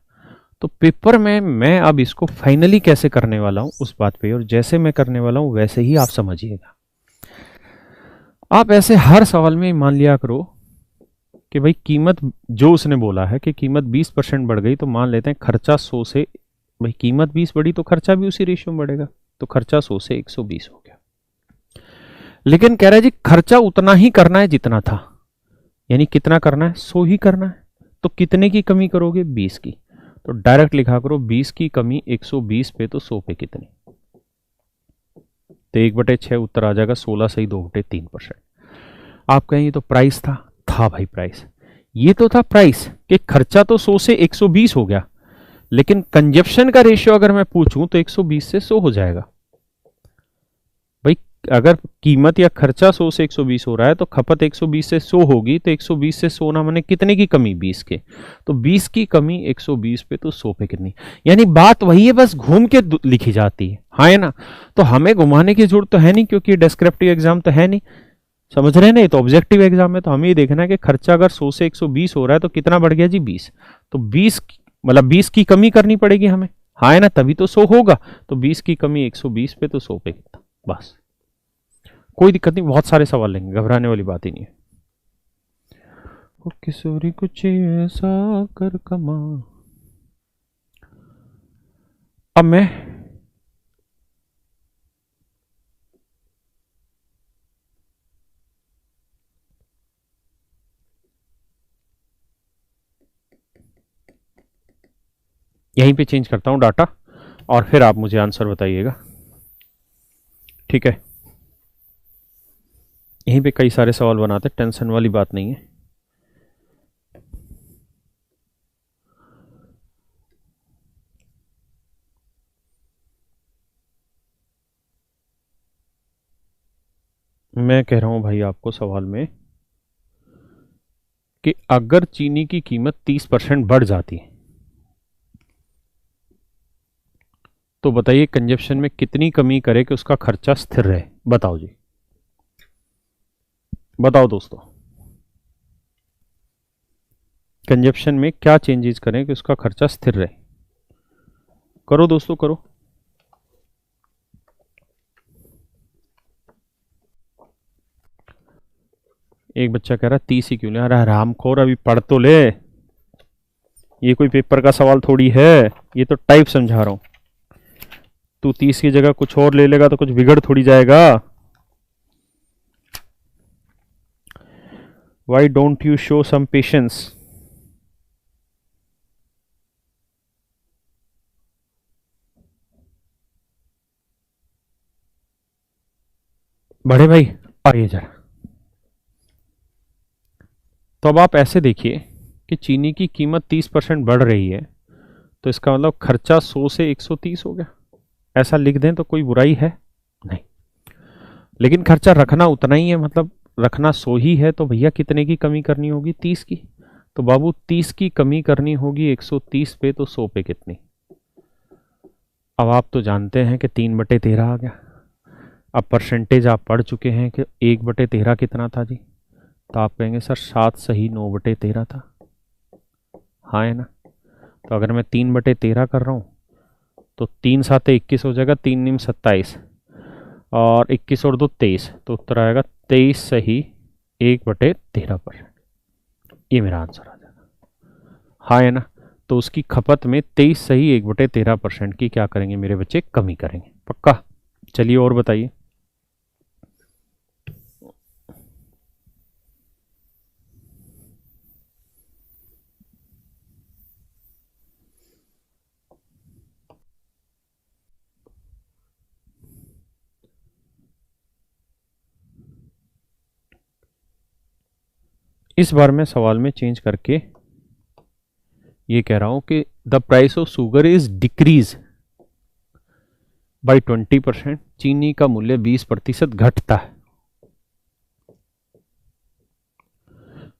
तो पेपर में मैं अब इसको फाइनली कैसे करने वाला हूं उस बात पे, और जैसे मैं करने वाला हूं वैसे ही आप समझिएगा। आप ऐसे हर सवाल में मान लिया करो कि भाई कीमत, जो उसने बोला है कि कीमत 20% बढ़ गई, तो मान लेते हैं खर्चा 100 से, भाई कीमत 20 बढ़ी तो खर्चा भी उसी रेशियो में बढ़ेगा, तो खर्चा 100 से 120 हो गया। लेकिन कह रहा है जी खर्चा उतना ही करना है जितना था, यानी कितना करना है? 100 ही करना है। तो कितने की कमी करोगे? 20 की। तो डायरेक्ट लिखा करो 20 की कमी 120 पे, तो 100 पे कितनी? तो 1/6 उत्तर आ जाएगा 16 सही 2/3%। आप कहेंगे तो प्राइस था भाई प्राइस, ये तो था प्राइस कि खर्चा तो 100 से 120 हो गया, लेकिन कंजप्शन का रेशियो अगर मैं पूछूं तो 120 से 100 हो जाएगा। भाई अगर कीमत या खर्चा 100 से 120 हो रहा है तो खपत 120 से 100 होगी, तो 120 से 100 ना मैंने कितने की कमी? 20 के। तो 20 की कमी 120 पे, तो 100 पे कितनी? यानी बात वही है, बस घूम के लिखी जाती है। हाँ है ना। तो हमें घुमाने की जरूरत तो है नहीं, क्योंकि डेस्क्रिप्टिव एग्जाम तो है नहीं, समझ रहे हैं ना। तो ऑब्जेक्टिव एग्जाम में तो हमें ये देखना है कि खर्चा अगर 100 से 120 हो रहा है तो कितना बढ़ गया जी? 20। तो 20 मतलब 20 की कमी करनी पड़ेगी हमें। हाँ है ना, तभी तो 100 होगा। तो 20 की कमी 120 पे, तो 100 पे कितना? बस, कोई दिक्कत नहीं, बहुत सारे सवाल लेंगे, घबराने वाली बात ही नहीं है। किशोरी कुछ ऐसा कर कमा। अब मैं यहीं पे चेंज करता हूं डाटा, और फिर आप मुझे आंसर बताइएगा, ठीक है। यहीं पे कई सारे सवाल बनाते, टेंशन वाली बात नहीं है। मैं कह रहा हूं भाई आपको सवाल में कि अगर चीनी की कीमत 30% बढ़ जाती है तो बताइए कंजप्शन में कितनी कमी करे कि उसका खर्चा स्थिर रहे? बताओ जी, बताओ दोस्तों, कंजप्शन में क्या चेंजेस करें कि उसका खर्चा स्थिर रहे? करो दोस्तों करो। एक बच्चा कह रहा है 30 ही क्यों ले? अरे हरामखोर, अभी पढ़ तो ले, ये कोई पेपर का सवाल थोड़ी है, ये तो टाइप समझा रहा हूं। तू 30 की जगह कुछ और ले लेगा तो कुछ बिगड़ थोड़ी जाएगा। Why don't you show some patience? बड़े भाई आइए जरा। तो अब आप ऐसे देखिए कि चीनी की कीमत 30% बढ़ रही है, तो इसका मतलब खर्चा 100 से 130 हो गया, ऐसा लिख दें तो कोई बुराई है नहीं। लेकिन खर्चा रखना उतना ही है, मतलब रखना 100 ही है, तो भैया कितने की कमी करनी होगी? 30 की। तो बाबू 30 की कमी करनी होगी 130 पे, तो 100 पे कितनी? अब आप तो जानते हैं कि 3/13 आ गया। अब परसेंटेज आप पढ़ चुके हैं कि 1/13 कितना था जी? तो आप कहेंगे सर 7 सही 9/13 था। हाँ है ना। तो अगर मैं 3/13 कर रहा हूँ तो 3 7 21 हो जाएगा, 3 निम 27, और 21 और 2 23, तो उत्तर आएगा 23 सही 1/13%। ये मेरा आंसर आ जाएगा। हाँ है ना। तो उसकी खपत में 23 सही 1/13% की क्या करेंगे मेरे बच्चे? कमी करेंगे, पक्का। चलिए और बताइए। इस बार मैं सवाल में चेंज करके ये कह रहा हूं कि the price of sugar is decrease by 20%, चीनी का मूल्य 20% घटता है।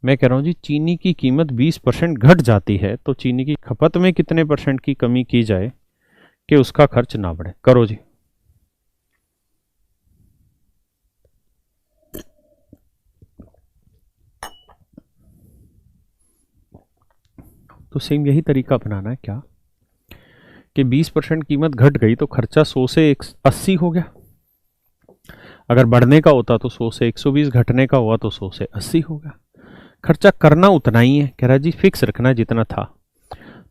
मैं कह रहा हूं जी चीनी की कीमत 20% घट जाती है तो चीनी की खपत में कितने परसेंट की कमी की जाए कि उसका खर्च ना बढ़े। करो जी। तो सेम यही तरीका अपनाना है क्या कि 20% कीमत घट गई तो खर्चा 100 से 80 हो गया। अगर बढ़ने का होता तो 100 से 120, घटने का हुआ तो 100 से 80 हो गया। खर्चा करना उतना ही है। कह रहा जी फिक्स रखना जितना था,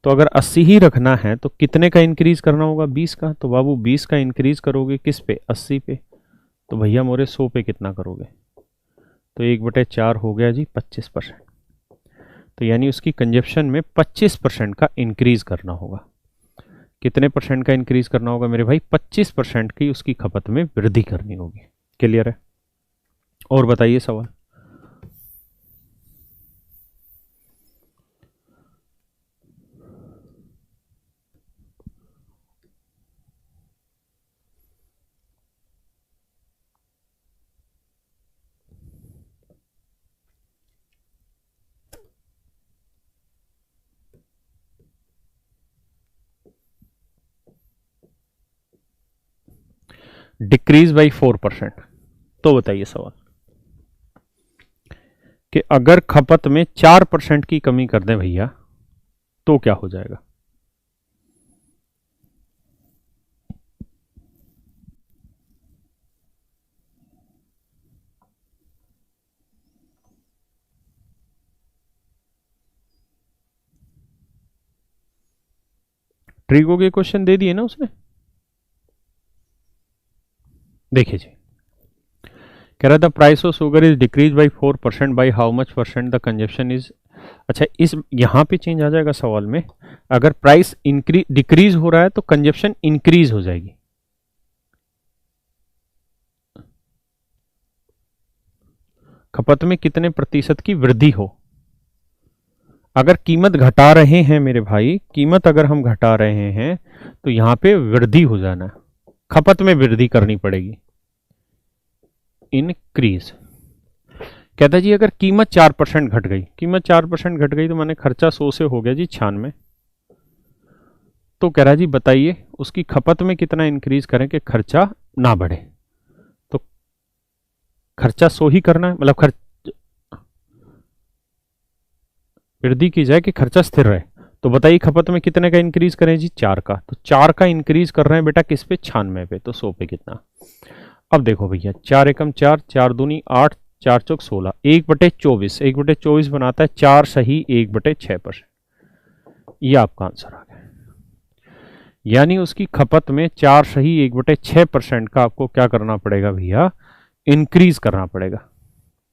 तो अगर 80 ही रखना है तो कितने का इंक्रीज करना होगा? 20 का। तो बाबू 20 का इंक्रीज करोगे किस पे? 80 पे। तो भैया मोरे 100 पे कितना करोगे? तो 1/4 हो गया जी 25%। तो यानी उसकी कंजप्शन में 25% का इंक्रीज करना होगा। कितने परसेंट का इंक्रीज करना होगा मेरे भाई? 25% की उसकी खपत में वृद्धि करनी होगी। क्लियर है? और बताइए सवाल। Decrease by 4%। तो बताइए सवाल कि अगर खपत में 4% की कमी कर दें भैया तो क्या हो जाएगा? ट्रिको के क्वेश्चन दे दिए ना उसने। देखिए जी, कह रहा था price of sugar is decrease by 4% by how much percent the consumption is. अच्छा, इस यहां पे चेंज आ जाएगा सवाल में। अगर प्राइस डिक्रीज हो रहा है तो कंजप्शन इंक्रीज हो जाएगी। खपत में कितने प्रतिशत की वृद्धि हो। अगर कीमत घटा रहे हैं मेरे भाई, कीमत अगर हम घटा रहे हैं तो यहां पे वृद्धि हो जाना है, खपत में वृद्धि करनी पड़ेगी, इंक्रीज। कहता जी अगर कीमत 4% घट गई, कीमत 4% घट गई तो मैंने खर्चा 100 से हो गया जी 96। तो कह रहा जी बताइए उसकी खपत में कितना इंक्रीज करें कि खर्चा ना बढ़े। तो खर्चा 100 ही करना है, मतलब खर्च वृद्धि की जाए कि खर्चा स्थिर रहे। तो बताइए खपत में कितने का इंक्रीज करें जी? 4 का। तो 4 का इंक्रीज कर रहे हैं बेटा किस पे? 96 पे। तो 100 पे कितना? अब देखो भैया 4 एकम 4, 4 दूनी 8, 4 चौक 16, 1/24। 1/24 बनाता है 4 सही 1/6%। ये आपका आंसर आ गया। यानी उसकी खपत में 4 सही 1/6% का आपको क्या करना पड़ेगा भैया? इंक्रीज करना पड़ेगा।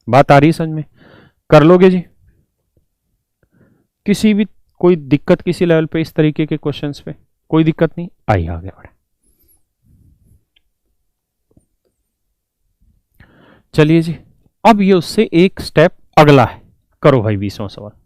बात आ रही समझ में? कर लोगे जी? किसी भी कोई दिक्कत किसी लेवल पे इस तरीके के क्वेश्चंस पे? कोई दिक्कत नहीं आई? आगे बढ़े। चलिए जी, अब ये उससे एक स्टेप अगला है। करो भाई 20वां सवाल।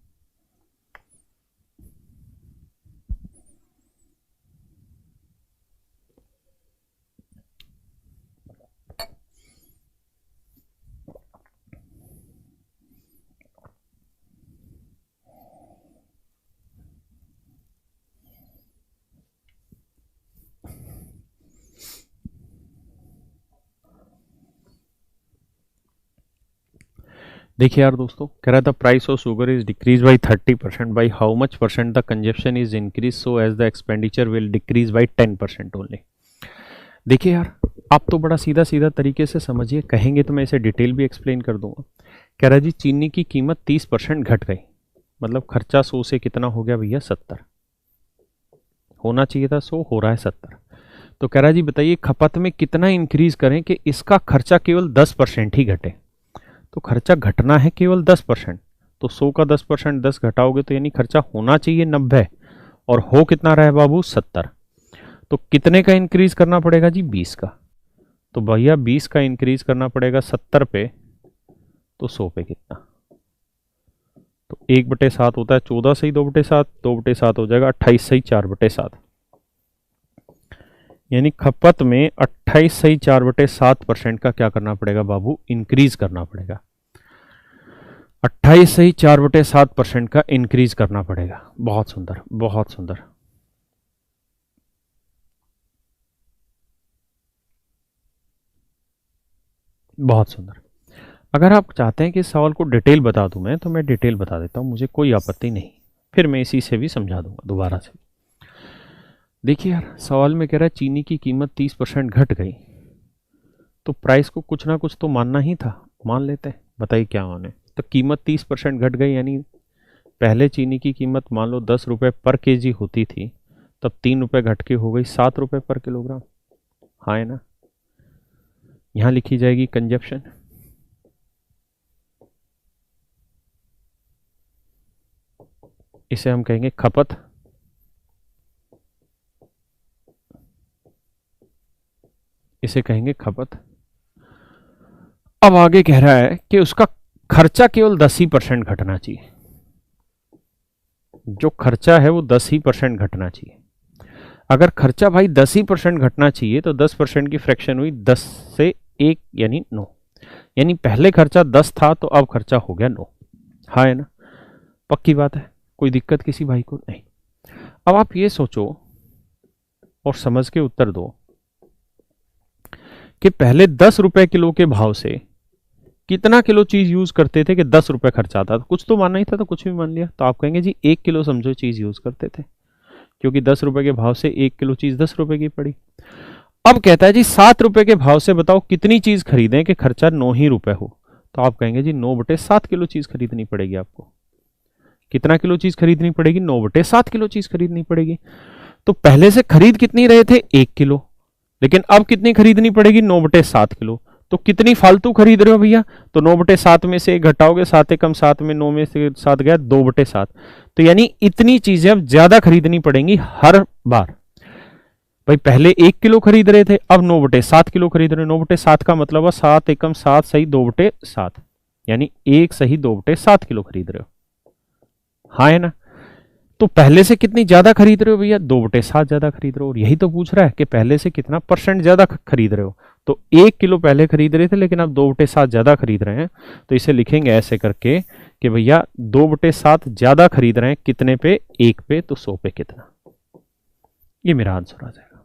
देखिए यार दोस्तों, कह रहा था price of sugar is decrease by 30% by how much percent the consumption is increase so as the expenditure will decrease by 10% only. देखिए यार, आप तो बड़ा सीधा सीधा तरीके से समझिए, कहेंगे तो मैं इसे डिटेल भी एक्सप्लेन कर दूंगा। कह रहा जी चीनी की कीमत 30% घट गई, मतलब खर्चा 100 से कितना हो गया भैया? 70। होना चाहिए था 100, हो रहा है 70। तो कह रहा जी बताइए खपत में कितना इंक्रीज करें कि इसका खर्चा केवल 10% ही घटे। तो खर्चा घटना है केवल 10%, तो 100 का 10%, 10 घटाओगे तो यानी खर्चा होना चाहिए 90 और हो कितना रहा है बाबू? 70। तो कितने का इंक्रीज करना पड़ेगा जी? 20 का। तो भैया 20 का इंक्रीज करना पड़ेगा 70 पे, तो 100 पे कितना? तो 1/7 होता है 14 सही 2/7, 2/7 हो जाएगा 28 सही 4/7। यानी खपत में 28 सही 4/7% का क्या करना पड़ेगा बाबू, इंक्रीज करना पड़ेगा। 28 सही 4/7% का इंक्रीज करना पड़ेगा। बहुत सुंदर, बहुत सुंदर। बहुत सुंदर। अगर आप चाहते हैं कि इस सवाल को डिटेल बता दूं मैं, तो मैं डिटेल बता देता हूं, मुझे कोई आपत्ति नहीं। फिर मैं इसी से भी समझा दूंगा दोबारा से। देखिए यार, सवाल में कह रहा है चीनी की कीमत 30% घट गई, तो प्राइस को कुछ ना कुछ तो मानना ही था, मान लेते हैं। बताइए क्या माने। तो कीमत 30% घट गई, यानी पहले चीनी की कीमत मान लो 10 रुपये पर केजी होती थी, तब 3 रुपये घट के हो गई 7 रुपये पर किलोग्राम। हाँ है ना। यहां लिखी जाएगी कंजप्शन, इसे हम कहेंगे खपत। इसे कहेंगे खपत। अब आगे कह रहा है कि उसका खर्चा केवल 10% घटना चाहिए। जो खर्चा है वो 10% घटना चाहिए। अगर खर्चा भाई 10% घटना चाहिए, तो 10% की फ्रैक्शन हुई 10 से 1 यानी 9। यानी पहले खर्चा 10 था, तो अब खर्चा हो गया 9। हाँ है ना। पक्की बात है, कोई दिक्कत किसी भाई को नहीं। अब आप ये सोचो और समझ के उत्तर दो कि पहले 10 रुपए किलो के भाव से कितना किलो चीज यूज करते थे कि 10 रुपए खर्चा आता था। कुछ तो मानना ही था, तो कुछ भी मान लिया। तो आप कहेंगे जी 1 किलो समझो चीज यूज करते थे, क्योंकि 10 रुपए के भाव से 1 किलो चीज 10 रुपए की पड़ी। अब कहता है जी 7 रुपए के भाव से बताओ कितनी चीज खरीदें कि खर्चा 9 ही रुपए हो। तो आप कहेंगे जी 9/7 किलो चीज खरीदनी पड़ेगी आपको। कितना किलो चीज खरीदनी पड़ेगी, 9/7 किलो चीज खरीदनी पड़ेगी। तो पहले से खरीद कितनी रहे थे, 1 किलो, लेकिन अब कितनी खरीदनी पड़ेगी, 9/7 किलो। तो कितनी फालतू खरीद रहे हो भैया। तो 9/7 में से 1 घटाओगे, 7 एकम 7 में 9 में से 7 गया 2/7। तो यानी इतनी चीजें अब ज्यादा खरीदनी पड़ेंगी हर बार। भाई पहले 1 किलो खरीद रहे थे, अब 9/7 किलो खरीद रहे हो। 9/7 का मतलब है 7 एकम 7 सही 2/7, यानी 1 सही 2/7 किलो खरीद रहे हो। हाँ है ना। तो पहले से कितनी ज्यादा खरीद रहे हो भैया, 2/7 ज्यादा खरीद रहे हो। और यही तो पूछ रहा है कि पहले से कितना परसेंट ज्यादा खरीद रहे हो। तो 1 किलो पहले खरीद रहे थे, लेकिन अब 2/7 ज्यादा खरीद रहे हैं। तो इसे लिखेंगे ऐसे करके कि भैया 2/7 ज्यादा खरीद रहे हैं, कितने पे, 1 पे, तो 100 पे कितना। ये मेरा आंसर आ जाएगा।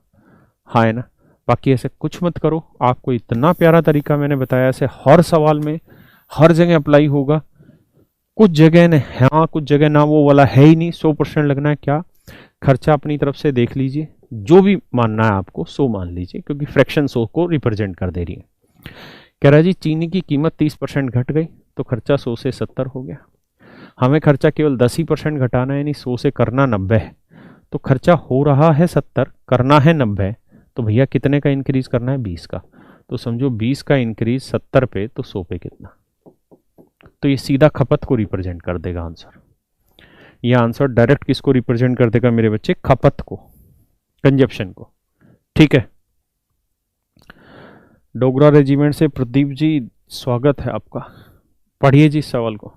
हाँ है ना। बाकी ऐसे कुछ मत करो, आपको इतना प्यारा तरीका मैंने बताया, ऐसे हर सवाल में हर जगह अप्लाई होगा। कुछ जगह ने हाँ, कुछ जगह ना, वो वाला है ही नहीं। 100% लगना है क्या, खर्चा अपनी तरफ से देख लीजिए, जो भी मानना है आपको 100 मान लीजिए, क्योंकि फ्रैक्शन 100 को रिप्रेजेंट कर दे रही है। कह रहा है जी चीनी की कीमत 30% घट गई, तो खर्चा 100 से 70 हो गया। हमें खर्चा केवल 10% घटाना है, यानी 100 से करना 90 है। तो खर्चा हो रहा है 70, करना है 90, तो भैया कितने का इंक्रीज करना है, 20 का। तो समझो 20 का इंक्रीज 70 पे, तो 100 पे कितना। तो ये सीधा खपत को रिप्रेजेंट कर देगा आंसर। ये आंसर डायरेक्ट किसको रिप्रेजेंट कर देगा मेरे बच्चे, खपत को, कंजप्शन को। ठीक है। डोगरा रेजिमेंट से प्रदीप जी, स्वागत है आपका। पढ़िए जी इस सवाल को।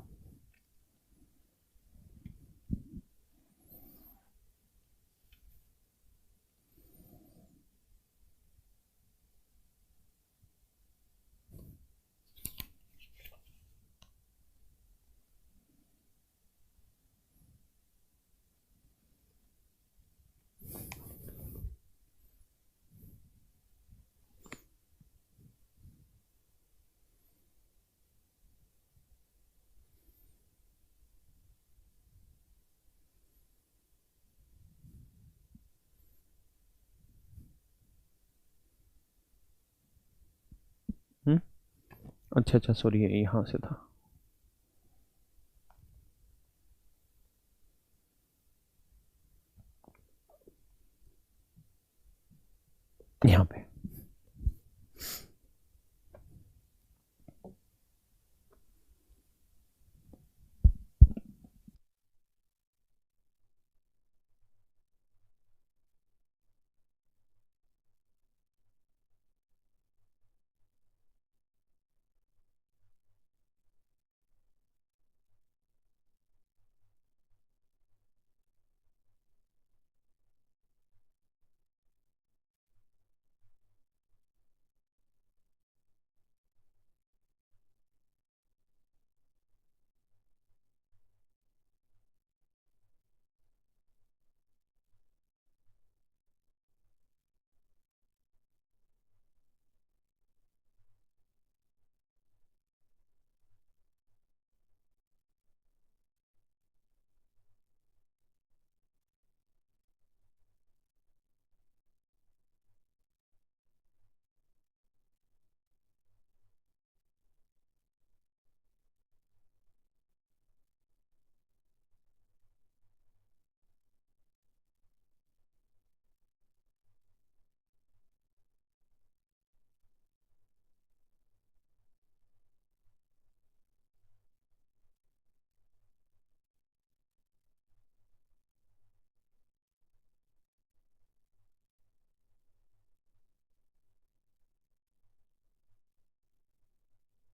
अच्छा अच्छा, सॉरी, यहां से था। यहाँ पे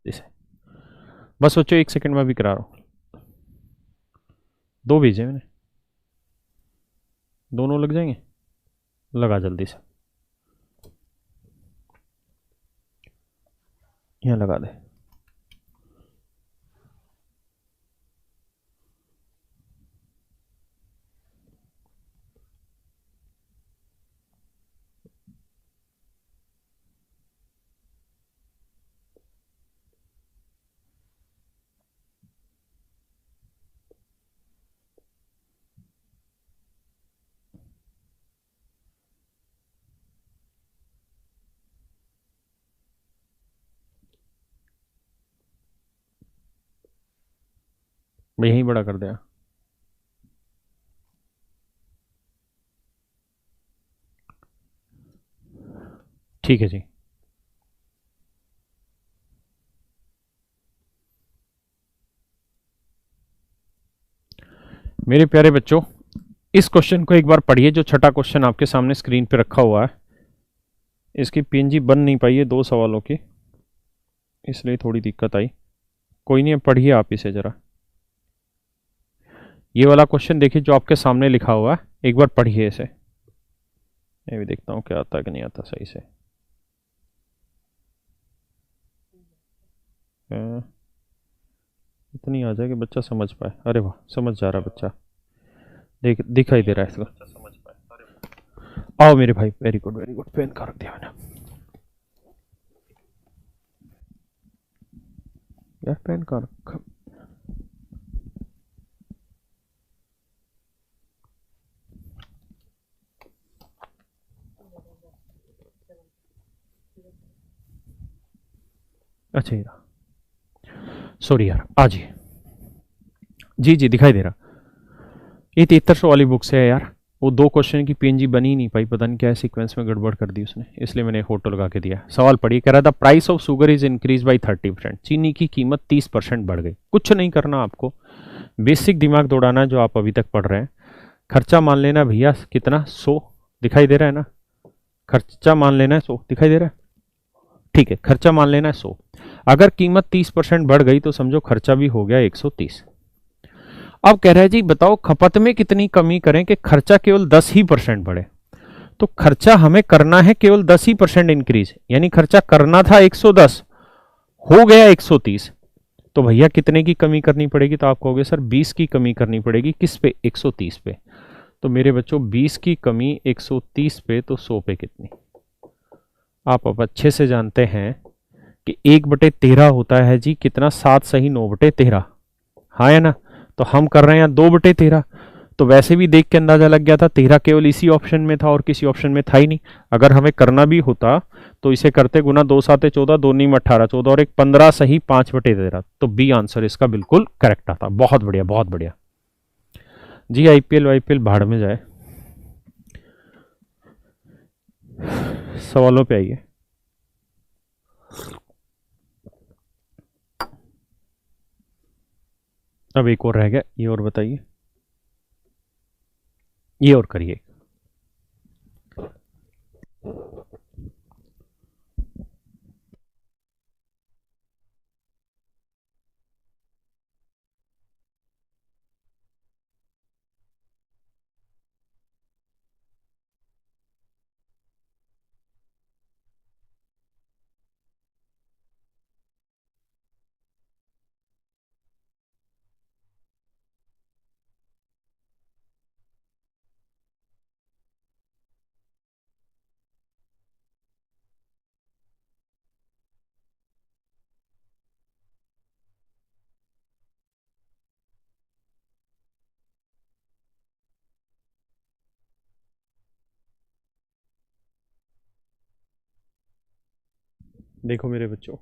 जल्दी से, बस सोचो 1 सेकंड में भी करा रहा हूँ। 2 भेजे मैंने, दोनों लग जाएंगे, लगा जल्दी से, यहाँ लगा दे। मैं यहीं बड़ा कर दिया। ठीक है जी। मेरे प्यारे बच्चों, इस क्वेश्चन को एक बार पढ़िए, जो छठा क्वेश्चन आपके सामने स्क्रीन पे रखा हुआ है। इसकी पीएनजी बन नहीं पाई है 2 सवालों की, इसलिए थोड़ी दिक्कत आई। कोई नहीं, पढ़िए आप इसे ज़रा। ये वाला क्वेश्चन देखिए जो आपके सामने लिखा हुआ है, एक बार पढ़िए इसे। मैं भी देखता हूँ क्या आता है कि नहीं आता सही से। इतनी आ जाए कि बच्चा समझ पाए। अरे वाह, समझ जा रहा बच्चा, देख दिखाई दे रहा है इसको। आओ मेरे भाई, very good very good. Pen का रख दिया मैंने यार, पेन का रखा। अच्छा ये रहा, सॉरी यार, आज जी जी दिखाई दे रहा। ये 7300 वाली बुक से है यार। वो 2 क्वेश्चन की पीएनजी बनी ही नहीं पाई, पता नहीं क्या सीक्वेंस में गड़बड़ कर दी उसने, इसलिए मैंने फोटो लगा के दिया। सवाल पढ़िए, कह रहा था price of sugar is increase by 30%। चीनी की कीमत 30% बढ़ गई। कुछ नहीं करना आपको, बेसिक दिमाग दौड़ाना जो आप अभी तक पढ़ रहे हैं। खर्चा मान लेना भैया कितना, 100 दिखाई दे रहा है ना। खर्चा मान लेना है 100, दिखाई दे रहा है, ठीक है। खर्चा मान लेना है 100। अगर कीमत 30% बढ़ गई तो समझो खर्चा भी हो गया 130। अब कह रहा है जी बताओ खपत में कितनी कमी करें कि खर्चा केवल 10% बढ़े। तो खर्चा हमें करना है केवल 10% इंक्रीज, यानी खर्चा करना था 110, हो गया 130। तो भैया कितने की कमी करनी पड़ेगी? तो आप कहोगे सर 20 की कमी करनी पड़ेगी। किस पे? 130 पे। तो मेरे बच्चों 20 की कमी 130 पे, तो 100 पे कितनी? आप अब अच्छे से जानते हैं कि 1/13 होता है जी कितना, 7 सही 9/13, हाँ है ना। तो हम कर रहे हैं 2/13। तो वैसे भी देख के अंदाजा लग गया था 13 केवल इसी ऑप्शन में था और किसी ऑप्शन में था ही नहीं। अगर हमें करना भी होता तो इसे करते गुना 2 7 14, 2 9 18, 14 और 1 15 सही 5/13। तो बी आंसर इसका बिल्कुल करेक्ट आता। बहुत बढ़िया बहुत बढ़िया जी। आईपीएल भाड़ में जाए, सवालों पे आइए। अब एक और रह गया, ये और बताइए, ये और करिए। देखो मेरे बच्चों,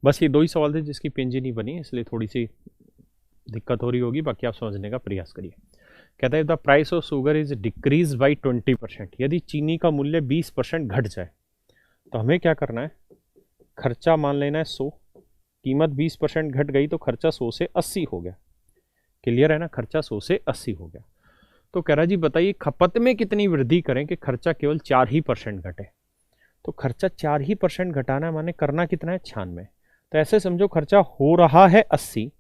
बस ये 2 ही सवाल थे जिसकी पेंजी नहीं बनी, इसलिए थोड़ी सी दिक्कत हो रही होगी, बाकी आप समझने का प्रयास करिए। कहता है the price of sugar is decrease by 20%। यदि चीनी का मूल्य 20% घट जाए तो हमें क्या करना है? खर्चा मान लेना है 100, कीमत 20% घट गई तो खर्चा 100 से 80 हो गया। क्लियर है ना? खर्चा 100 से 80 हो गया। तो कह रहा जी बताइए खपत में कितनी वृद्धि करें कि खर्चा केवल 4% घटे। तो खर्चा 4% घटाना माने करना कितना है? 96। तो ऐसे समझो खर्चा हो रहा है 80,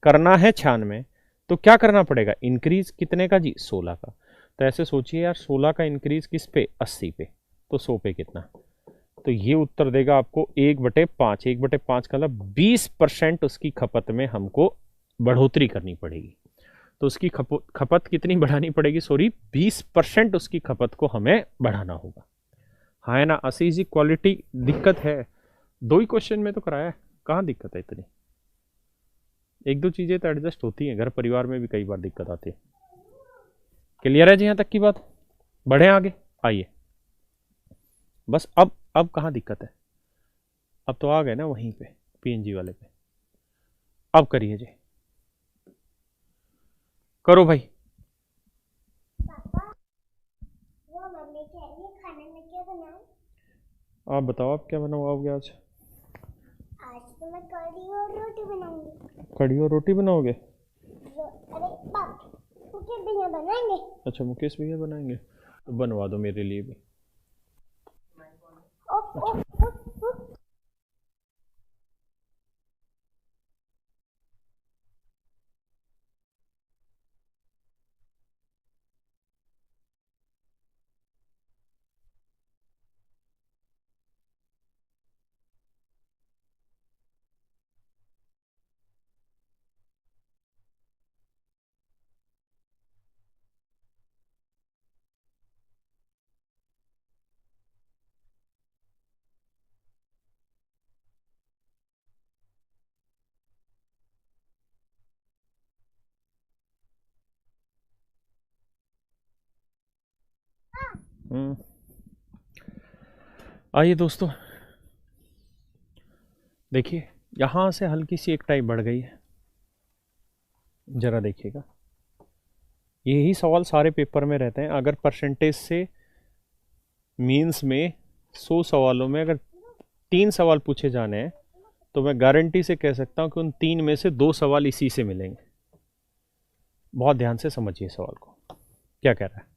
करना है 96, तो क्या करना पड़ेगा, इंक्रीज कितने का जी, 16 का। तो ऐसे सोचिए यार 16 का इंक्रीज किस पे, 80 पे, तो 100 पे कितना, तो ये उत्तर देगा आपको 1/5। 1/5 का मतलब 20% उसकी खपत में हमको बढ़ोतरी करनी पड़ेगी। तो उसकी खपत कितनी बढ़ानी पड़ेगी, सॉरी 20% उसकी खपत को हमें बढ़ाना होगा। हाँ है ना, ऐसी इजी क्वालिटी दिक्कत है, 2 ही क्वेश्चन में तो कराया है, कहाँ दिक्कत है इतनी, 1-2 चीजें तो एडजस्ट होती हैं, घर परिवार में भी कई बार दिक्कत आती है। क्लियर है जी यहाँ तक की बात, बढ़े आगे, आइए बस। अब कहाँ दिक्कत है, अब तो आ गए ना वहीं पे पीएनजी वाले पे। अब करिए जी, करो भाई। पापा, वो मम्मी कह रही है खाने में क्या बनाऊं? आप बताओ आप क्या बनाओगे आज? आज तो मैं कढ़ी और रोटी बनाऊंगी। कढ़ी और रोटी बनाओगे? अरे पापा, मुझे भैया बनाएंगे। अच्छा मुकेश भैया बनाएंगे, तो बनवा दो मेरे लिए भी। ओफ ओफ ओफ ओफ। आइए दोस्तों, देखिए यहां से हल्की सी एक टाइप बढ़ गई है, जरा देखिएगा। यही सवाल सारे पेपर में रहते हैं। अगर परसेंटेज से मीन्स में 100 सवालों में अगर 3 सवाल पूछे जाने हैं, तो मैं गारंटी से कह सकता हूं कि उन 3 में से 2 सवाल इसी से मिलेंगे। बहुत ध्यान से समझिए सवाल को, क्या कह रहा है।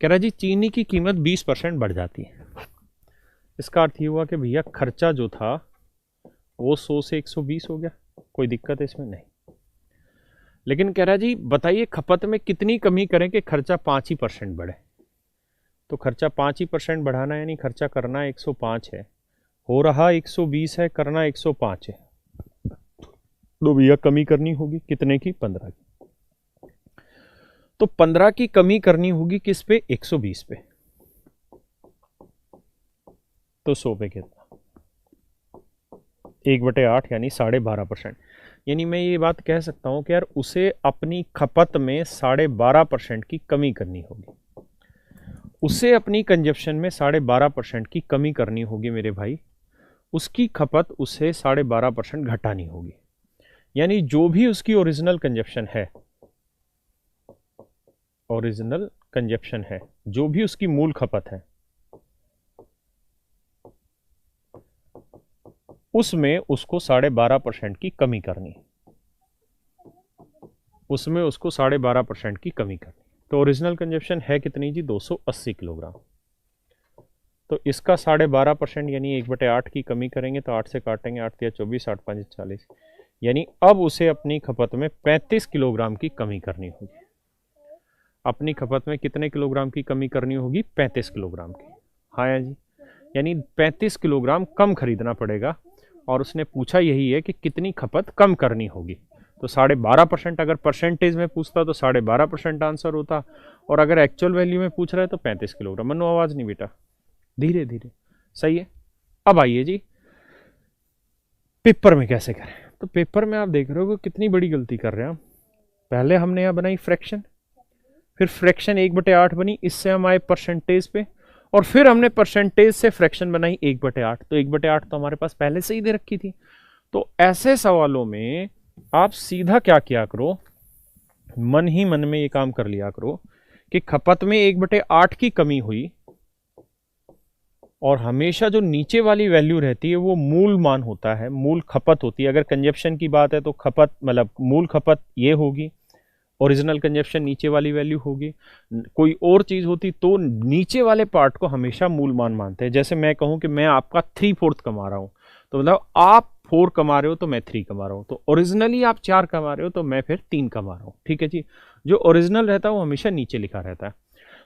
कह रहा है जी चीनी की कीमत 20% बढ़ जाती है। इसका अर्थ ये हुआ कि भैया खर्चा जो था वो 100 से 120 हो गया, कोई दिक्कत है इसमें नहीं। लेकिन कह रहा है जी बताइए खपत में कितनी कमी करें कि खर्चा 5% बढ़े। तो खर्चा 5% बढ़ाना यानी खर्चा करना 105 है, हो रहा 120 है, करना 105 है, तो भैया कमी करनी होगी कितने की, 15 की। तो 15 की कमी करनी होगी किस पे, 120 पे, तो 100 पे कितना, 1/8 यानी 12.5%। यानी मैं ये बात कह सकता हूं कि यार उसे अपनी खपत में 12.5% की कमी करनी होगी, उसे अपनी कंजप्शन में 12.5% की कमी करनी होगी मेरे भाई, उसकी खपत उसे 12.5% घटानी होगी। यानी जो भी उसकी ओरिजिनल कंजप्शन है, ओरिजिनल कंजप्शन है, जो भी उसकी मूल खपत है, उसमें उसको 12.5% की कमी करनी, उसमें उसको 12.5% की कमी करनी। तो ओरिजिनल कंजप्शन है कितनी जी, 280 किलोग्राम। तो इसका 12.5% यानी 1/8 की कमी करेंगे, तो 8 से काटेंगे, 8 या 24, 8 5 40, यानी अब उसे अपनी खपत में 35 किलोग्राम की कमी करनी होगी। अपनी खपत में कितने किलोग्राम की कमी करनी होगी, 35 किलोग्राम की। हाँ जी, यानी 35 किलोग्राम कम खरीदना पड़ेगा, और उसने पूछा यही है कि कितनी खपत कम करनी होगी। तो 12.5%, अगर परसेंटेज में पूछता तो 12.5% आंसर होता, और अगर एक्चुअल वैल्यू में पूछ रहा है तो 35 किलोग्राम। मनु आवाज नहीं बेटा, धीरे धीरे, सही है। अब आइए जी पेपर में कैसे करें। तो पेपर में आप देख रहे हो कितनी बड़ी गलती कर रहे हैं हम। पहले हमने यहाँ बनाई फ्रैक्शन, फिर फ्रैक्शन 1/8 बनी, इससे हम आए परसेंटेज पे, और फिर हमने परसेंटेज से फ्रैक्शन बनाई 1/8। तो 1/8 तो हमारे पास पहले से ही दे रखी थी। तो ऐसे सवालों में आप सीधा क्या किया करो, मन ही मन में ये काम कर लिया करो कि खपत में 1/8 की कमी हुई, और हमेशा जो नीचे वाली वैल्यू रहती है वो मूल मान होता है, मूल खपत होती है। अगर कंजप्शन की बात है तो खपत मतलब मूल खपत ये होगी, ओरिजिनल कंजप्शन नीचे वाली वैल्यू होगी। कोई और चीज होती तो नीचे वाले पार्ट को हमेशा मूल मान मानते हैं। जैसे मैं कहूं कि मैं आपका 3/4 कमा रहा हूं, तो मतलब आप 4 कमा रहे हो तो मैं 3 कमा रहा हूँ, तो ओरिजिनली आप 4 कमा रहे हो तो मैं फिर 3 कमा रहा हूँ। ठीक है जी, जो ओरिजिनल रहता है वो हमेशा नीचे लिखा रहता है।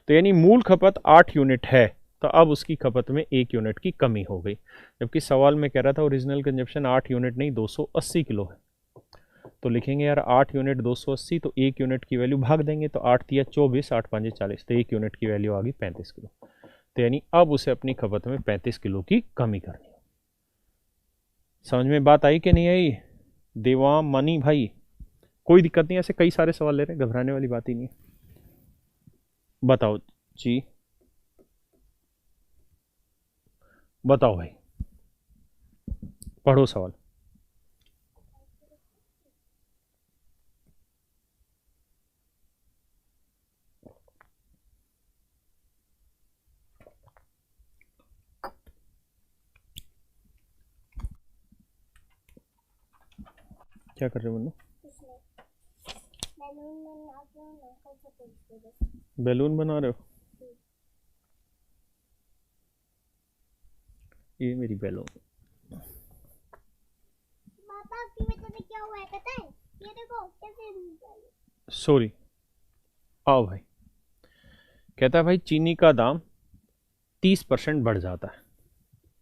तो यानी मूल खपत 8 यूनिट है, तो अब उसकी खपत में 1 यूनिट की कमी हो गई, जबकि सवाल में कह रहा था ओरिजिनल कंजप्शन 8 यूनिट नहीं 280 किलो है। तो लिखेंगे यार 8 यूनिट 280, तो 1 यूनिट की वैल्यू भाग देंगे, तो 8 तिया 24, 8 5 40, तो 1 यूनिट की वैल्यू आ गई 35 किलो। तो यानी अब उसे अपनी खपत में 35 किलो की कमी करनी है। समझ में बात आई कि नहीं आई? देवा मनी भाई, कोई दिक्कत नहीं, ऐसे कई सारे सवाल ले रहे हैं, घबराने वाली बात ही नहीं है। बताओ जी, बताओ भाई, पढ़ो सवाल। क्या कर रहे हो मन्नू? बैलून बना रहे हो? ये मेरी बैलून। पापा आपकी बेटे में क्या हुआ है पता है? ये देखो कैसे। सॉरी, आओ भाई। कहता है भाई चीनी का दाम 30% बढ़ जाता है,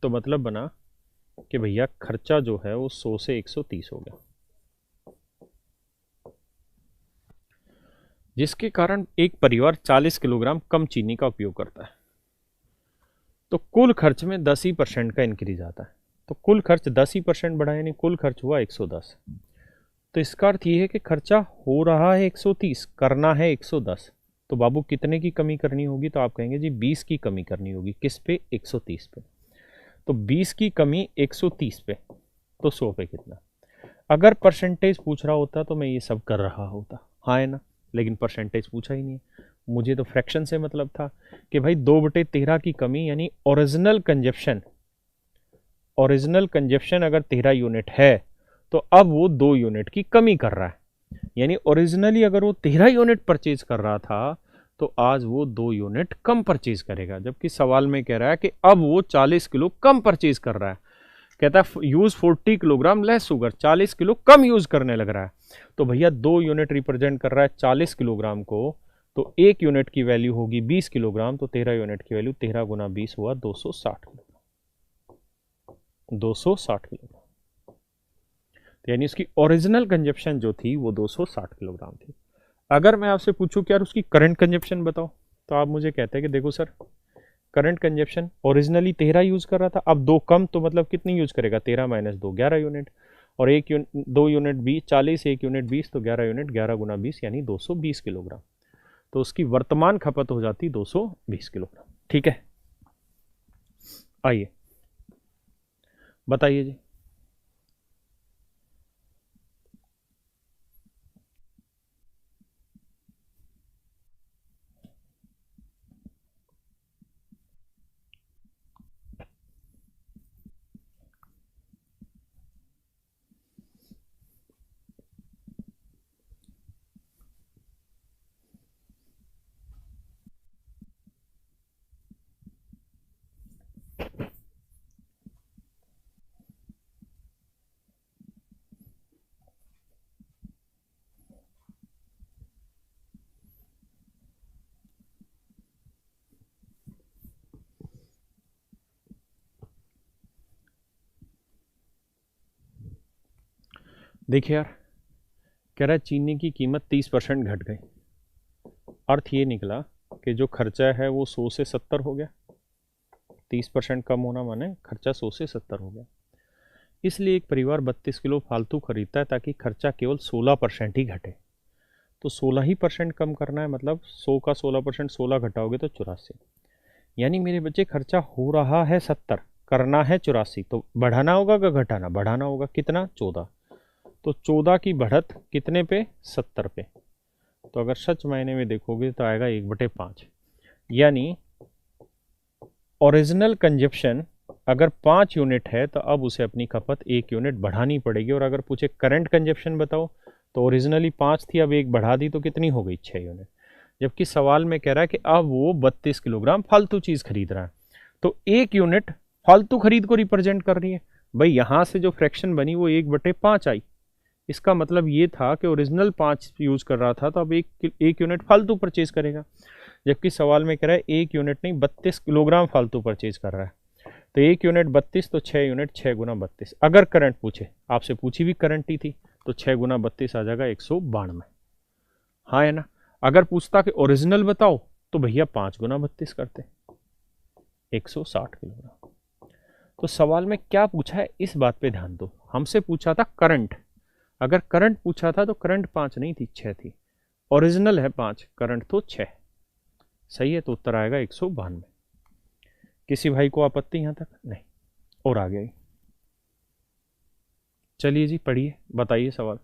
तो मतलब बना कि भैया खर्चा जो है वो 100 से 130 हो गया, जिसके कारण एक परिवार 40 किलोग्राम कम चीनी का उपयोग करता है। तो कुल खर्च में 10% का इंक्रीज आता है, तो कुल खर्च 10% बढ़ा, यानी कुल खर्च हुआ 110। तो इसका अर्थ ये है कि खर्चा हो रहा है 130, करना है 110, तो बाबू कितने की कमी करनी होगी? तो आप कहेंगे जी 20 की कमी करनी होगी। किस पे? 130 पे। तो 20 की कमी 130 पे, तो 100 पे कितना? अगर परसेंटेज पूछ रहा होता तो मैं ये सब कर रहा होता, हाँ है ना, लेकिन परसेंटेज पूछा ही नहीं है। मुझे तो फ्रैक्शन से मतलब था कि भाई 2/13 की कमी, यानी ओरिजिनल कंजप्शन अगर 13 यूनिट है तो अब वो 2 यूनिट की कमी कर रहा है। यानी ओरिजिनली अगर वो 13 यूनिट परचेज कर रहा था तो आज वो 2 यूनिट कम परचेज करेगा, जबकि सवाल में कह रहा है कि अब वो 40 किलो कम परचेज कर रहा है। कहता है use 40 kilogram less sugar, 40 kilo कम यूज करने लग रहा है। तो भैया 2 यूनिट रिप्रेजेंट कर रहा है 40 किलोग्राम को, तो 1 यूनिट की वैल्यू होगी 20 किलोग्राम, तो 13 यूनिट की वैल्यू 13 गुना 20 हुआ 260 किलोग्राम। 260 किलोग्राम, तो यानी उसकी ओरिजिनल कंजप्शन जो थी वो 260 किलोग्राम थी। अगर मैं आपसे पूछूं कि यार उसकी करंट कंजप्शन बताओ, तो आप मुझे कहते हैं कि देखो sir current consumption originally 13 use कर रहा था, अब 2 कम, तो मतलब कितनी यूज करेगा? 13 - 2 11 यूनिट, और 2 यूनिट 20 40, 1 यूनिट 20, तो 11 यूनिट 11 गुना 20 यानी 220 किलोग्राम। तो उसकी वर्तमान खपत हो जाती 220 किलोग्राम। ठीक है, आइए बताइए जी। देखिए यार, कह रहा है चीनी की कीमत 30% घट गई। अर्थ ये निकला कि जो खर्चा है वो 100 से 70 हो गया। 30% कम होना माने खर्चा 100 से 70 हो गया। इसलिए एक परिवार 32 किलो फालतू खरीदता है ताकि खर्चा केवल 16% ही घटे। तो 16 ही परसेंट कम करना है, मतलब 100 का 16%, 16 घटाओगे तो 84। यानी मेरे बच्चे खर्चा हो रहा है 70, करना है 84, तो बढ़ाना होगा कि घटाना? बढ़ाना होगा। कितना? 14। तो 14 की बढ़त कितने पे? 70 पे। तो अगर सच मायने में देखोगे तो आएगा 1/5। यानी ओरिजिनल कंजप्शन अगर 5 यूनिट है तो अब उसे अपनी खपत 1 यूनिट बढ़ानी पड़ेगी। और अगर पूछे करंट कंजप्शन बताओ, तो ओरिजिनली 5 थी, अब 1 बढ़ा दी, तो कितनी हो गई? 6 यूनिट। जबकि सवाल में कह रहा है कि अब वो 32 किलोग्राम फालतू चीज़ खरीद रहा है, तो 1 यूनिट फालतू खरीद को रिप्रेजेंट कर रही है। भाई यहाँ से जो फ्रैक्शन बनी वो 1/5 आई। इसका मतलब ये था कि ओरिजिनल 5 यूज कर रहा था तो अब एक यूनिट फालतू परचेज करेगा, जबकि सवाल में कह रहा है 1 यूनिट नहीं 32 किलोग्राम फालतू परचेज कर रहा है। तो 1 यूनिट 32 तो 6 यूनिट 6 गुना 32। अगर करंट पूछे, आपसे पूछी भी करंट ही थी, तो 6 गुना 32 आ जाएगा 192। हाँ है ना। अगर पूछता कि ओरिजिनल बताओ तो भैया 5 गुना 32 करते, 160 किलोग्राम। तो सवाल में क्या पूछा है इस बात पे ध्यान दो। हमसे पूछा था करंट, अगर करंट पूछा था तो करंट 5 नहीं थी 6 थी, ओरिजिनल है 5, करंट तो 6। सही है, तो उत्तर आएगा 192। किसी भाई को आपत्ति यहां तक? नहीं। और आ गया। चलिए जी पढ़िए, बताइए सवाल।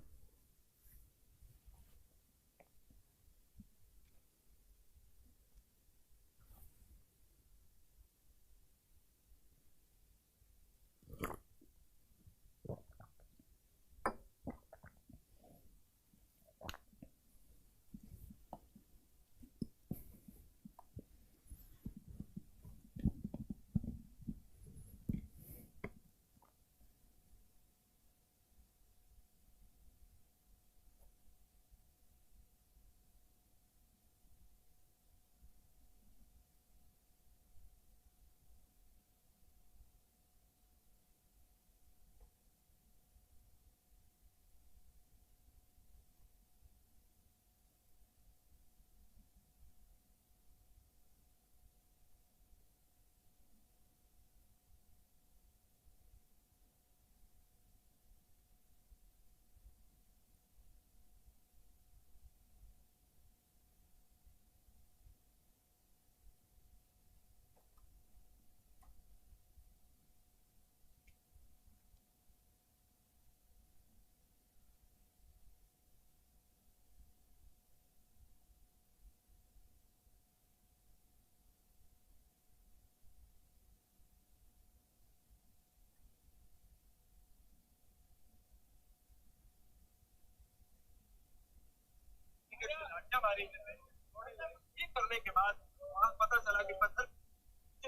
ये करने के बाद वहां पता चला कि पत्थर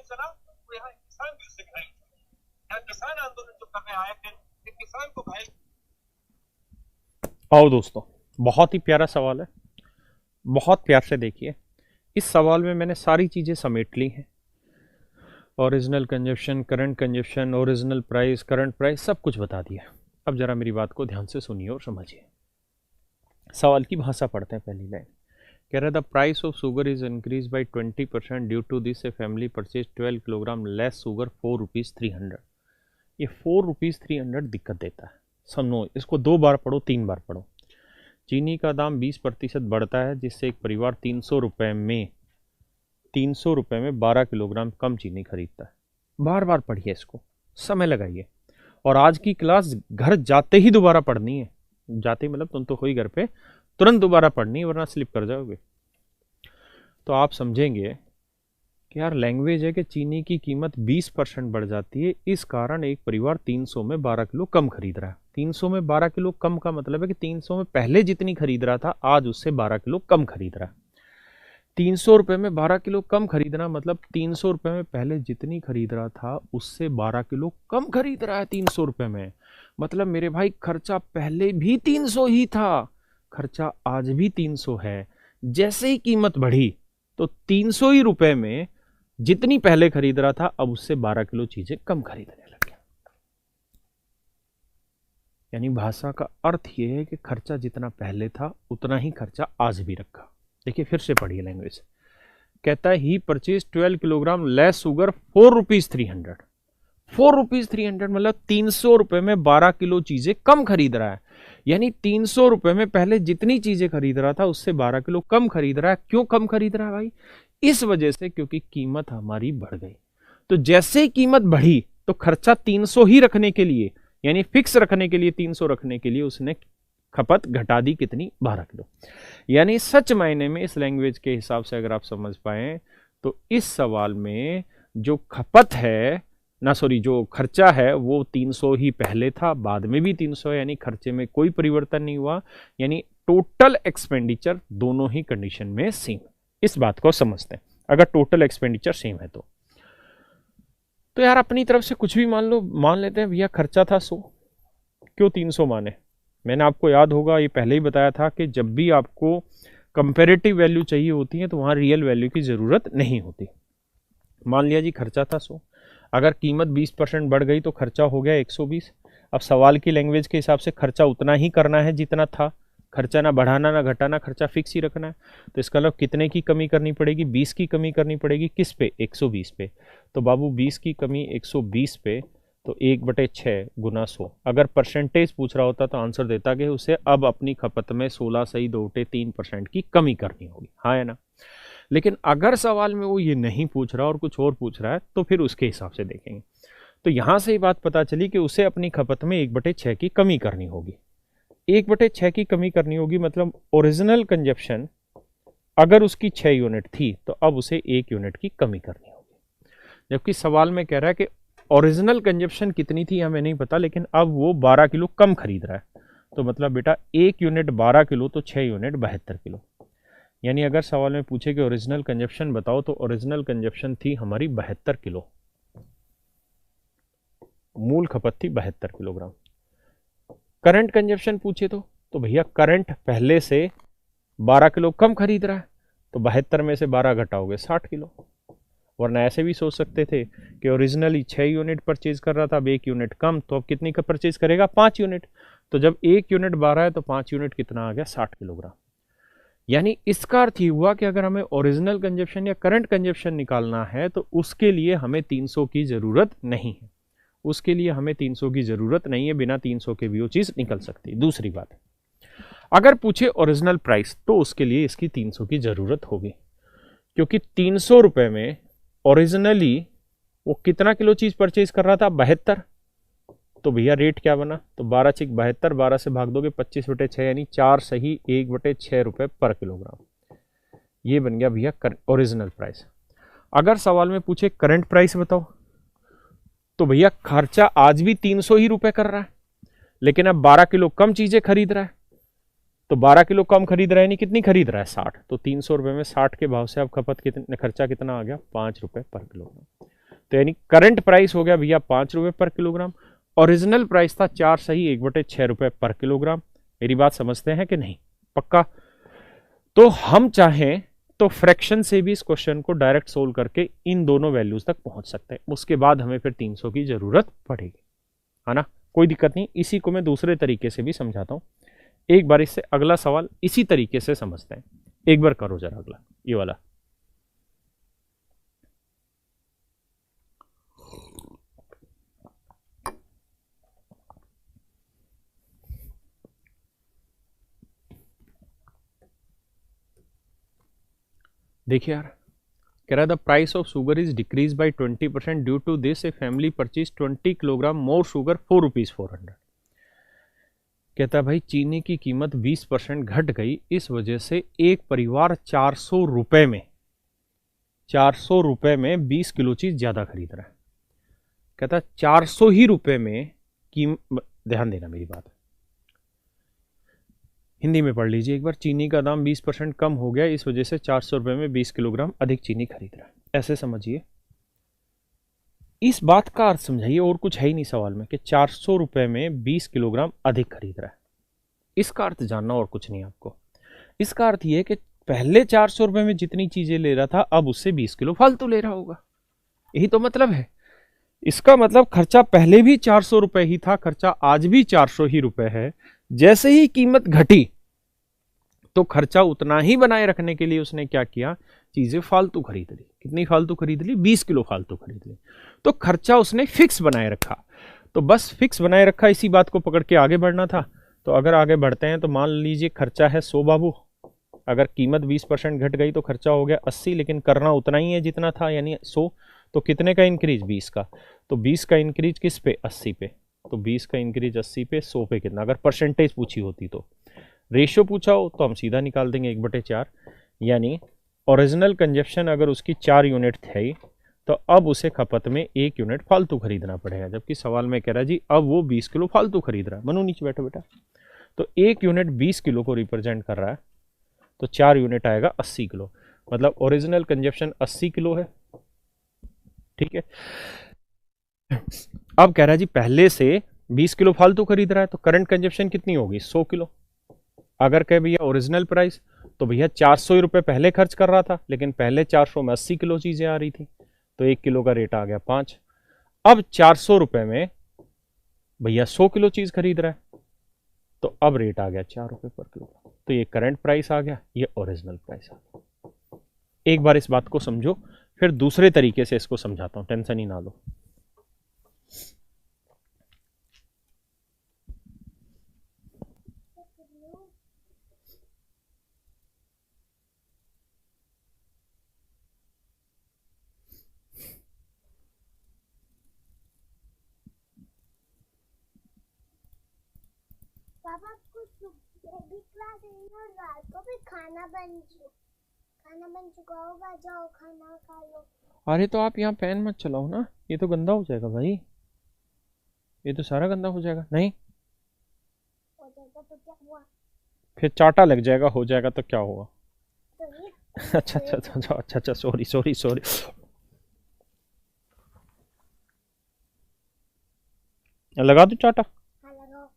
चला तो यहाँ किसान भी उससे घायल, यहाँ किसान आंदोलन जो करने आए थे एक किसान को घायल। आओ दोस्तों, बहुत ही प्यारा सवाल है, बहुत प्यार से देखिए। इस सवाल में मैंने सारी चीज़ें समेट ली हैं, original consumption, current consumption, original price, current price, सब कुछ बता दिया। अब जरा मेरी बात को ध्यान से सुनिए और समझिए। सवाल की भाषा पढ़ते हैं। पहली लाइन कह रहा है the price of sugar is increase by 20% due to this a family purchase 12 kilogram less sugar ₹4.300। ये ₹4.300 दिक्कत देता है। समझो, इसको 2 बार पढ़ो, 3 बार पढ़ो। चीनी का दाम 20% बढ़ता है जिससे एक परिवार 300 रुपये में 12 किलोग्राम कम चीनी खरीदता है। बार बार पढ़िए, इसको समय लगाइए। और आज की क्लास घर जाते ही दोबारा पढ़नी है। जाते मतलब तुम तो कोई घर पे तुरंत दोबारा पढ़नी है, वरना स्लिप कर जाओगे। तो आप समझेंगे कि यार लैंग्वेज है कि चीनी की कीमत 20% बढ़ जाती है, इस कारण एक परिवार 300 में 12 किलो कम खरीद रहा है। 300 में 12 किलो कम का मतलब है कि 300 में पहले जितनी खरीद रहा था आज उससे 12 किलो कम खरीद रहा है। 300 रुपये में 12 किलो कम खरीदना मतलब 300 रुपये में पहले जितनी खरीद रहा था उससे 12 किलो कम खरीद रहा है 300 रुपये में। मतलब मेरे भाई खर्चा पहले भी 300 ही था, खर्चा आज भी 300 है। जैसे ही कीमत बढ़ी तो 300 ही रुपये में जितनी पहले खरीद रहा था अब उससे 12 किलो चीजें कम खरीदने लग गया। यानी भाषा का अर्थ यह है कि खर्चा जितना पहले था उतना ही खर्चा आज भी रखा। देखिए फिर से पढ़िए लैंग्वेज। कहता है ही परचेज 12 किलोग्राम लेस शुगर ₹4.300। ₹4.300 मतलब 300 रुपये में 12 किलो चीजें कम खरीद रहा है। यानी 300 रुपये में पहले जितनी चीजें खरीद रहा था उससे 12 किलो कम खरीद रहा है। क्यों कम खरीद रहा है भाई? इस वजह से क्योंकि कीमत हमारी बढ़ गई। तो जैसे ही कीमत बढ़ी तो खर्चा 300 ही रखने के लिए, यानी फिक्स रखने के लिए 300 रखने के लिए उसने खपत घटा दी कितनी? 12 किलो। यानी सच मायने में इस लैंग्वेज के हिसाब से अगर आप समझ पाए तो इस सवाल में जो खपत है जो खर्चा है वो 300 ही पहले था, बाद में भी 300 है, यानी खर्चे में कोई परिवर्तन नहीं हुआ। यानी टोटल एक्सपेंडिचर दोनों ही कंडीशन में सेम। इस बात को समझते हैं अगर टोटल एक्सपेंडिचर सेम है तो। तो यार अपनी तरफ से कुछ भी मान लेते हैं भैया खर्चा था 100, क्यों 300 माने? मैंने आपको याद होगा ये पहले ही बताया था कि जब भी आपको कंपेरेटिव वैल्यू चाहिए होती है तो वहाँ रियल वैल्यू की ज़रूरत नहीं होती। मान लिया जी खर्चा था 100, अगर कीमत 20% बढ़ गई तो खर्चा हो गया 120। अब सवाल की लैंग्वेज के हिसाब से खर्चा उतना ही करना है जितना था, खर्चा ना बढ़ाना ना घटाना, खर्चा फिक्स ही रखना है। तो इसका मतलब कितने की कमी करनी पड़ेगी? 20 की कमी करनी पड़ेगी। किस पे? 120 पे। तो बाबू 20 की कमी 120 पे, तो 1/6 गुना 100। अगर परसेंटेज पूछ रहा होता तो आंसर देता कि उसे अब अपनी खपत में 16 सही 2/3% की कमी करनी होगी, हाँ या ना? लेकिन अगर सवाल में वो ये नहीं पूछ रहा और कुछ और पूछ रहा है तो फिर उसके हिसाब से देखेंगे। तो यहां से ये बात पता चली कि उसे अपनी खपत में 1/6 की कमी करनी होगी। 1/6 की कमी करनी होगी मतलब ओरिजिनल कंजप्शन अगर उसकी 6 यूनिट थी तो अब उसे 1 यूनिट की कमी करनी होगी। जबकि सवाल में कह रहा है कि ओरिजिनल कंजप्शन कितनी थी हमें नहीं पता, लेकिन अब वो 12 किलो कम खरीद रहा है। तो मतलब बेटा 1 यूनिट 12 किलो तो 6 यूनिट 72 किलो। यानी अगर सवाल में पूछे कि ओरिजिनल कंजप्शन बताओ तो ओरिजिनल कंजप्शन थी हमारी 72 किलो, मूल खपत थी 72 किलोग्राम। करंट कंजप्शन पूछे तो भैया करंट पहले से 12 किलो कम खरीद रहा है, तो 72 में से 12 घटाओगे 60 किलो। वरना ऐसे भी सोच सकते थे कि ओरिजिनली 6 यूनिट परचेज कर रहा था, अब 1 यूनिट कम, तो अब कितनी का परचेज करेगा? 5 यूनिट। तो जब 1 यूनिट 12 है तो 5 यूनिट कितना आ गया? 60 किलोग्राम। यानी इसका अर्थ ये हुआ कि अगर हमें ओरिजिनल कंजप्शन या करंट कंजप्शन निकालना है तो उसके लिए हमें 300 की ज़रूरत नहीं है। उसके लिए हमें 300 की ज़रूरत नहीं है, बिना 300 के भी वो चीज़ निकल सकती है। दूसरी बात, अगर पूछे ओरिजिनल प्राइस तो उसके लिए इसकी 300 की ज़रूरत होगी, क्योंकि 300 रुपये में ओरिजिनली वो कितना किलो चीज़ परचेज कर रहा था? 72। तो भैया रेट क्या बना? तो 12 × 72, 12 से भाग दोगे 25/6 यानी 4 सही 1/6 रुपये पर किलोग्राम। ये बन गया भैया ओरिजिनल प्राइस। अगर सवाल में पूछे करंट प्राइस बताओ तो भैया खर्चा आज भी 300 ही रुपए कर रहा है, लेकिन अब 12 किलो कम चीजें खरीद रहा है। तो 12 किलो कम खरीद रहा है, नहीं कितनी खरीद रहा है? 60। तो 300 रुपए में 60 के भाव से अब खपत कितने, खर्चा कितना आ गया? 5 रुपए पर किलोग्राम। तो यानी करंट प्राइस हो गया भैया 5 रुपए पर किलोग्राम, ओरिजिनल प्राइस था 4 सही 1/6 रुपए पर किलोग्राम। मेरी बात समझते हैं कि नहीं? पक्का? तो हम चाहें तो फ्रैक्शन से भी इस क्वेश्चन को डायरेक्ट सोल्व करके इन दोनों वैल्यूज तक पहुंच सकते हैं, उसके बाद हमें फिर 300 की जरूरत पड़ेगी, है ना? कोई दिक्कत नहीं, इसी को मैं दूसरे तरीके से भी समझाता हूं। एक बार इससे अगला सवाल इसी तरीके से समझते हैं। एक बार करो जरा अगला, ये वाला। देखिए यार, कह रहा है the price of sugar is decrease by 20%, due to this a family purchase 20 kilogram more sugar ₹4,400। कहता है भाई चीनी की कीमत 20% घट गई, इस वजह से एक परिवार 400 रुपए में 20 किलो चीज ज्यादा खरीद रहा है। कहता है 400 ही रुपए में ध्यान देना मेरी बात, हिंदी में पढ़ लीजिए एक बार। चीनी का दाम 20% कम हो गया, इस वजह से 400 रुपए में 20 किलोग्राम अधिक चीनी खरीद रहा है। ऐसे समझिए, इस बात का अर्थ समझाइए, और कुछ है ही नहीं सवाल में कि 400 रुपए में 20 किलोग्राम अधिक खरीद रहा है। इसका अर्थ जानना, और कुछ नहीं आपको। इसका अर्थ यह कि पहले 400 रुपए में जितनी चीजें ले रहा था अब उससे 20 किलो फालतू ले रहा होगा, यही तो मतलब है। इसका मतलब खर्चा पहले भी 400 रुपए ही था, खर्चा आज भी 400 ही रुपए है। जैसे ही कीमत घटी तो खर्चा उतना ही बनाए रखने के लिए उसने क्या किया? चीजें फालतू खरीद ली। कितनी फालतू खरीद ली? 20 किलो फालतू खरीद ली। तो खर्चा उसने फिक्स बनाए रखा। तो बस फिक्स बनाए रखा, इसी बात को पकड़ के आगे बढ़ना था। तो अगर आगे बढ़ते हैं तो मान लीजिए खर्चा है 100 बाबू, अगर कीमत 20% घट गई तो खर्चा हो गया 80, लेकिन करना उतना ही है जितना था, यानी 100। तो कितने का इंक्रीज? 20 का। तो 20 का इंक्रीज किस पे? 80 पे। तो 20 का इंक्रीज 80 पे, 100 पे कितना? अगर परसेंटेज पूछी होती तो, रेशियो पूछा हो तो हम सीधा निकाल देंगे 1/4। यानी ओरिजिनल कंजप्शन अगर उसकी 4 यूनिट थी तो अब उसे खपत में 1 यूनिट फालतू खरीदना पड़ेगा, जबकि सवाल में कह रहा है जी अब वो 20 किलो फालतू खरीद रहा है। मनु नीचे बैठो बेटा। तो 1 यूनिट 20 किलो को रिप्रेजेंट कर रहा है, तो 4 यूनिट आएगा 80 किलो। मतलब ओरिजिनल कंजप्शन 80 किलो है, ठीक है। अब कह रहा है जी पहले से 20 किलो फालतू खरीद रहा है, तो करंट कंजप्शन कितनी होगी? 100 किलो। अगर कहे भैया ओरिजिनल प्राइस, तो भैया 400 रुपये पहले खर्च कर रहा था, लेकिन पहले 400 में 80 किलो चीजें आ रही थी, तो 1 किलो का रेट आ गया 5। अब 400 रुपये में भैया 100 किलो चीज खरीद रहा है, तो अब रेट आ गया 4 रुपये पर किलो। तो ये करंट प्राइस आ गया, ये ओरिजिनल प्राइस आ गया। एक बार इस बात को समझो, फिर दूसरे तरीके से इसको समझाता हूं, टेंशन ही ना लो। पापा कुछ बेबी क्लास है ना, रात को भी खाना बन चुका होगा, जाओ खाना खा लो। अरे तो आप यहाँ पेन मत चलाओ ना, ये तो गंदा हो जाएगा भाई, ये तो सारा गंदा हो जाएगा। नहीं हो जाएगा तो क्या हुआ? फिर चाटा लग जाएगा, हो जाएगा तो क्या हुआ? तो ये अच्छा अच्छा अच्छा अच्छा अच्छा, सॉरी सॉरी सॉरी। लगा दो चाटा, हाँ लगाओ,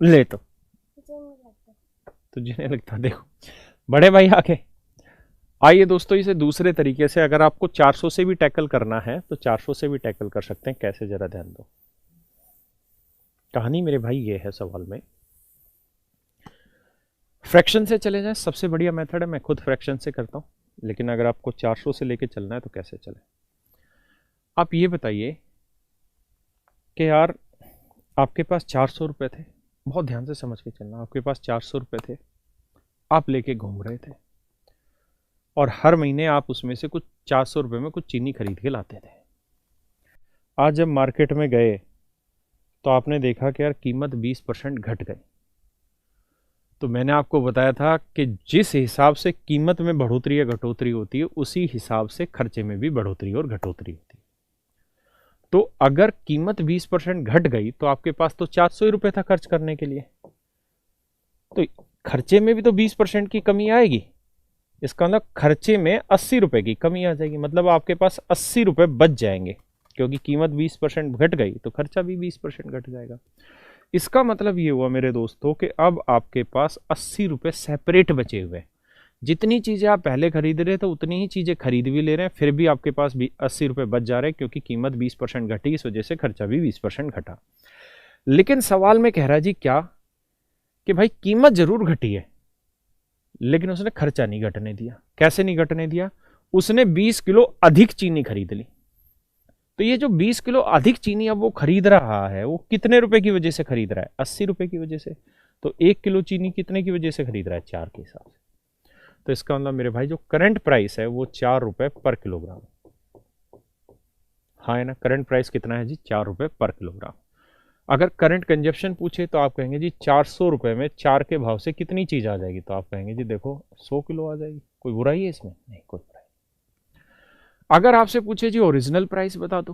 ले तो मुझे नहीं लगता। तुझे नहीं लगता? देखो बड़े भाई आके आइए दोस्तों, इसे दूसरे तरीके से अगर आपको 400 से भी टैकल करना है तो 400 से भी टैकल कर सकते हैं। कैसे, जरा ध्यान दो। कहानी मेरे भाई ये है सवाल में, फ्रैक्शन से चले जाएं, सबसे बढ़िया मेथड है। मैं खुद फ्रैक्शन से करता हूं, लेकिन अगर आपको 400 से लेके चलना है तो कैसे चले? आप ये बताइए कि यार आपके पास 400 रुपये थे, बहुत ध्यान से समझ के चलना, आपके पास 400 रुपये थे, आप लेके घूम रहे थे, और हर महीने आप उसमें से कुछ 400 रुपये में कुछ चीनी खरीद के लाते थे। आज जब मार्केट में गए तो आपने देखा कि यार कीमत 20% घट गई। तो मैंने आपको बताया था कि जिस हिसाब से कीमत में बढ़ोतरी या घटोतरी होती है, उसी हिसाब से खर्चे में भी बढ़ोतरी और घटोतरी होती है। तो अगर कीमत 20% घट गई तो आपके पास तो 400 रुपये था खर्च करने के लिए, तो खर्चे में भी तो 20% की कमी आएगी। इसका मतलब खर्चे में 80 रुपये की कमी आ जाएगी, मतलब आपके पास 80 रुपये बच जाएंगे, क्योंकि कीमत 20% घट गई तो खर्चा भी 20% घट जाएगा। इसका मतलब ये हुआ मेरे दोस्तों कि अब आपके पास 80 रुपये सेपरेट बचे हुए। जितनी चीज़ें आप पहले खरीद रहे थे उतनी ही चीज़ें खरीद भी ले रहे हैं, फिर भी आपके पास भी 80 रुपये बच जा रहे हैं, क्योंकि कीमत 20% घटी, इस वजह से खर्चा भी 20% घटा। लेकिन सवाल में कह रहा है जी क्या, कि भाई कीमत जरूर घटी है, लेकिन उसने खर्चा नहीं घटने दिया। कैसे नहीं घटने दिया? उसने 20 किलो अधिक चीनी खरीद ली। तो ये जो 20 किलो अधिक चीनी अब वो खरीद रहा है, वो कितने रुपए की वजह से खरीद रहा है? 80 रुपए की वजह से। तो 1 किलो चीनी कितने की वजह से खरीद रहा है? 4 के हिसाब से। तो इसका मतलब मेरे भाई जो करंट प्राइस है वो 4 रुपए पर किलोग्राम। हाँ है ना, करंट प्राइस कितना है जी? 4 रुपए पर किलोग्राम। अगर करंट कंजप्शन पूछे तो आप कहेंगे जी 400 रुपए में 4 के भाव से कितनी चीज आ जाएगी? तो आप कहेंगे जी देखो 100 किलो आ जाएगी। कोई बुराई है इसमें? नहीं, कोई बुराई। अगर आपसे पूछे जी ओरिजिनल प्राइस बता दो,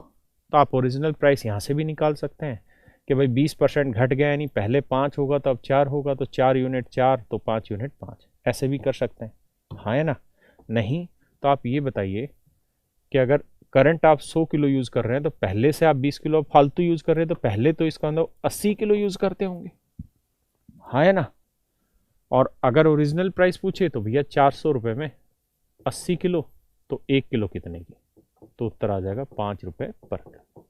तो आप ओरिजिनल प्राइस यहां से भी निकाल सकते हैं कि भाई 20% घट गया, यानी पहले 5 होगा तो अब 4 होगा, तो 4 यूनिट 4 तो 5 यूनिट 5, ऐसे भी कर सकते हैं। हाँ है ना? नहीं तो आप ये बताइए कि अगर करंट आप 100 किलो यूज कर रहे हैं तो पहले से आप 20 किलो फालतू यूज कर रहे हैं, तो पहले तो इसका मतलब 80 किलो यूज करते होंगे। हाँ है ना? और अगर ओरिजिनल प्राइस पूछे तो भैया 400 रुपए में 80 किलो, तो 1 किलो कितने की? तो उत्तर आ जाएगा 5 रुपए पर किलो।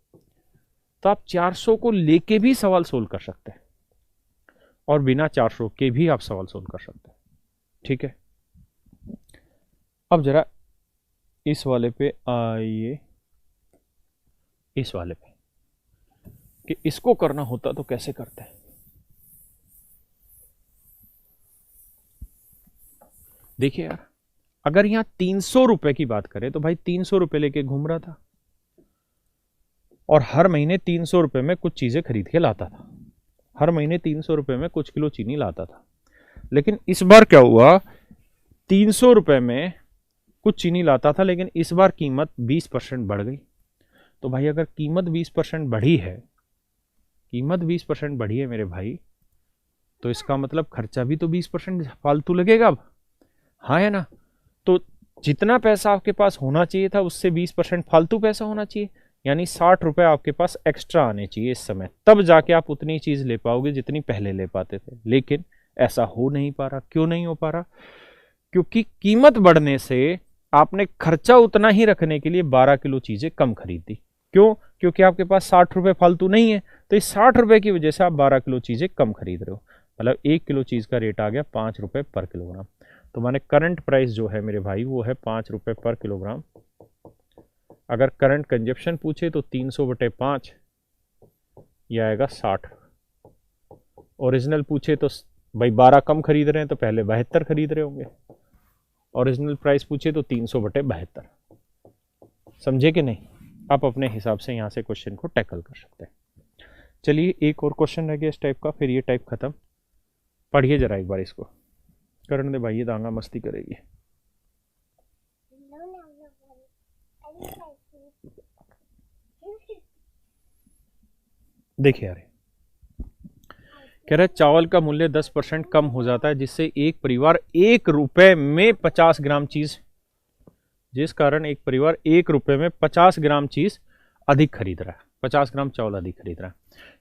तो आप 400 को लेके भी सवाल सोल्व कर सकते हैं, और बिना 400 के भी आप सवाल सोल्व कर सकते हैं। ठीक है, अब जरा इस वाले पे आइए, इस वाले पे कि इसको करना होता तो कैसे करते हैं। देखिए यार, अगर यहां 300 रुपए की बात करें तो भाई 300 रुपए लेके घूम रहा था, और हर महीने 300 रुपए में कुछ चीजें खरीद के लाता था, हर महीने 300 रुपए में कुछ किलो चीनी लाता था। लेकिन इस बार क्या हुआ, 300 रुपए में कुछ चीनी लाता था, लेकिन इस बार कीमत 20% बढ़ गई। तो भाई अगर कीमत 20% बढ़ी है, कीमत 20% बढ़ी है मेरे भाई, तो इसका मतलब खर्चा भी तो 20% फालतू लगेगा अब। हाँ है ना? तो जितना पैसा आपके पास होना चाहिए था उससे 20% फालतू पैसा होना चाहिए, यानी 60 रुपए आपके पास एक्स्ट्रा आने चाहिए इस समय, तब जाके आप उतनी चीज ले पाओगे जितनी पहले ले पाते थे। लेकिन ऐसा हो नहीं पा रहा। क्यों नहीं हो पा रहा? क्योंकि कीमत बढ़ने से आपने खर्चा उतना ही रखने के लिए 12 किलो चीजें कम खरीदी। क्यों? क्योंकि आपके पास 60 रुपए फालतू नहीं है, तो इस 60 रुपए की वजह से आप 12 किलो चीजें कम खरीद रहे हो। मतलब 1 किलो चीज का रेट आ गया 5 रुपए पर किलोग्राम। तो माने करंट प्राइस जो है मेरे भाई वो है 5 रुपए पर किलोग्राम। अगर करंट कंजप्शन पूछे तो 300/5 ये आएगा 60। ओरिजिनल पूछे तो भाई 12 कम खरीद रहे हैं तो पहले 72 खरीद रहे होंगे। ओरिजिनल प्राइस पूछे तो 300/72। समझे कि नहीं? आप अपने हिसाब से यहाँ से क्वेश्चन को टैकल कर सकते हैं। चलिए एक और क्वेश्चन रह गया इस टाइप का, फिर ये टाइप खत्म। पढ़िए जरा एक बार इसको। करण दे भाई, ये दांगा मस्ती करेगी। देखिए यार, कह रहे चावल का मूल्य 10% कम हो जाता है जिससे एक परिवार 1 रुपए में 50 ग्राम चीज, जिस कारण एक परिवार 1 रुपए में 50 ग्राम चीज अधिक खरीद रहा है, 50 ग्राम चावल अधिक खरीद रहा है।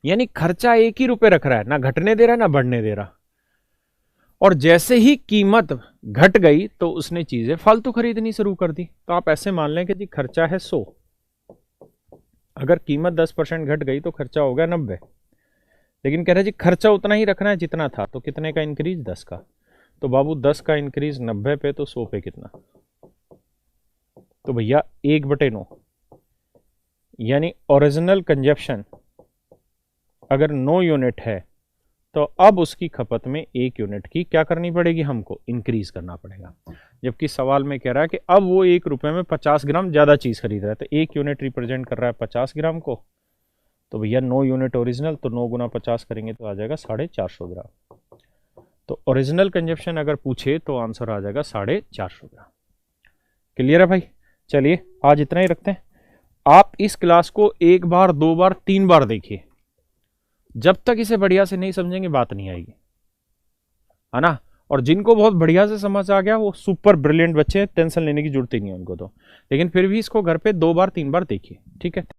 यानी खर्चा 1 ही रुपए रख रहा है, ना घटने दे रहा है ना बढ़ने दे रहा। और जैसे ही कीमत घट गई तो उसने चीजें फालतू खरीदनी शुरू कर दी। तो आप ऐसे मान लें कि जी खर्चा है 100, अगर कीमत 10% घट गई तो खर्चा हो गया 90। लेकिन कह रहे जी खर्चा उतना ही रखना है जितना था, तो कितने का इंक्रीज? 10 का। तो बाबू 10 का इंक्रीज 90 पे, तो 100 पे कितना? तो भैया 1/9, यानी ओरिजिनल कंजप्शन अगर 9 यूनिट है तो अब उसकी खपत में 1 यूनिट की क्या करनी पड़ेगी? हमको इंक्रीज करना पड़ेगा। जबकि सवाल में कह रहा है कि अब वो 1 रुपए में 50 ग्राम ज्यादा चीज खरीद रहा है, तो 1 यूनिट रिप्रेजेंट कर रहा है 50 ग्राम को। तो भैया 9 यूनिट ओरिजिनल, तो 9 गुना 50 करेंगे तो आ जाएगा 450 ग्राम। तो ओरिजिनल कंजप्शन अगर पूछे तो आंसर आ जाएगा 450 ग्राम। क्लियर है भाई? चलिए आज इतना ही रखते हैं। आप इस क्लास को 1 बार 2 बार 3 बार देखिए, जब तक इसे बढ़िया से नहीं समझेंगे बात नहीं आएगी, है ना। और जिनको बहुत बढ़िया से समझ आ गया वो सुपर ब्रिलियंट बच्चे हैं, टेंशन लेने की जरूरत ही नहीं है उनको तो। लेकिन फिर भी इसको घर पे 2 बार 3 बार देखिए, ठीक है।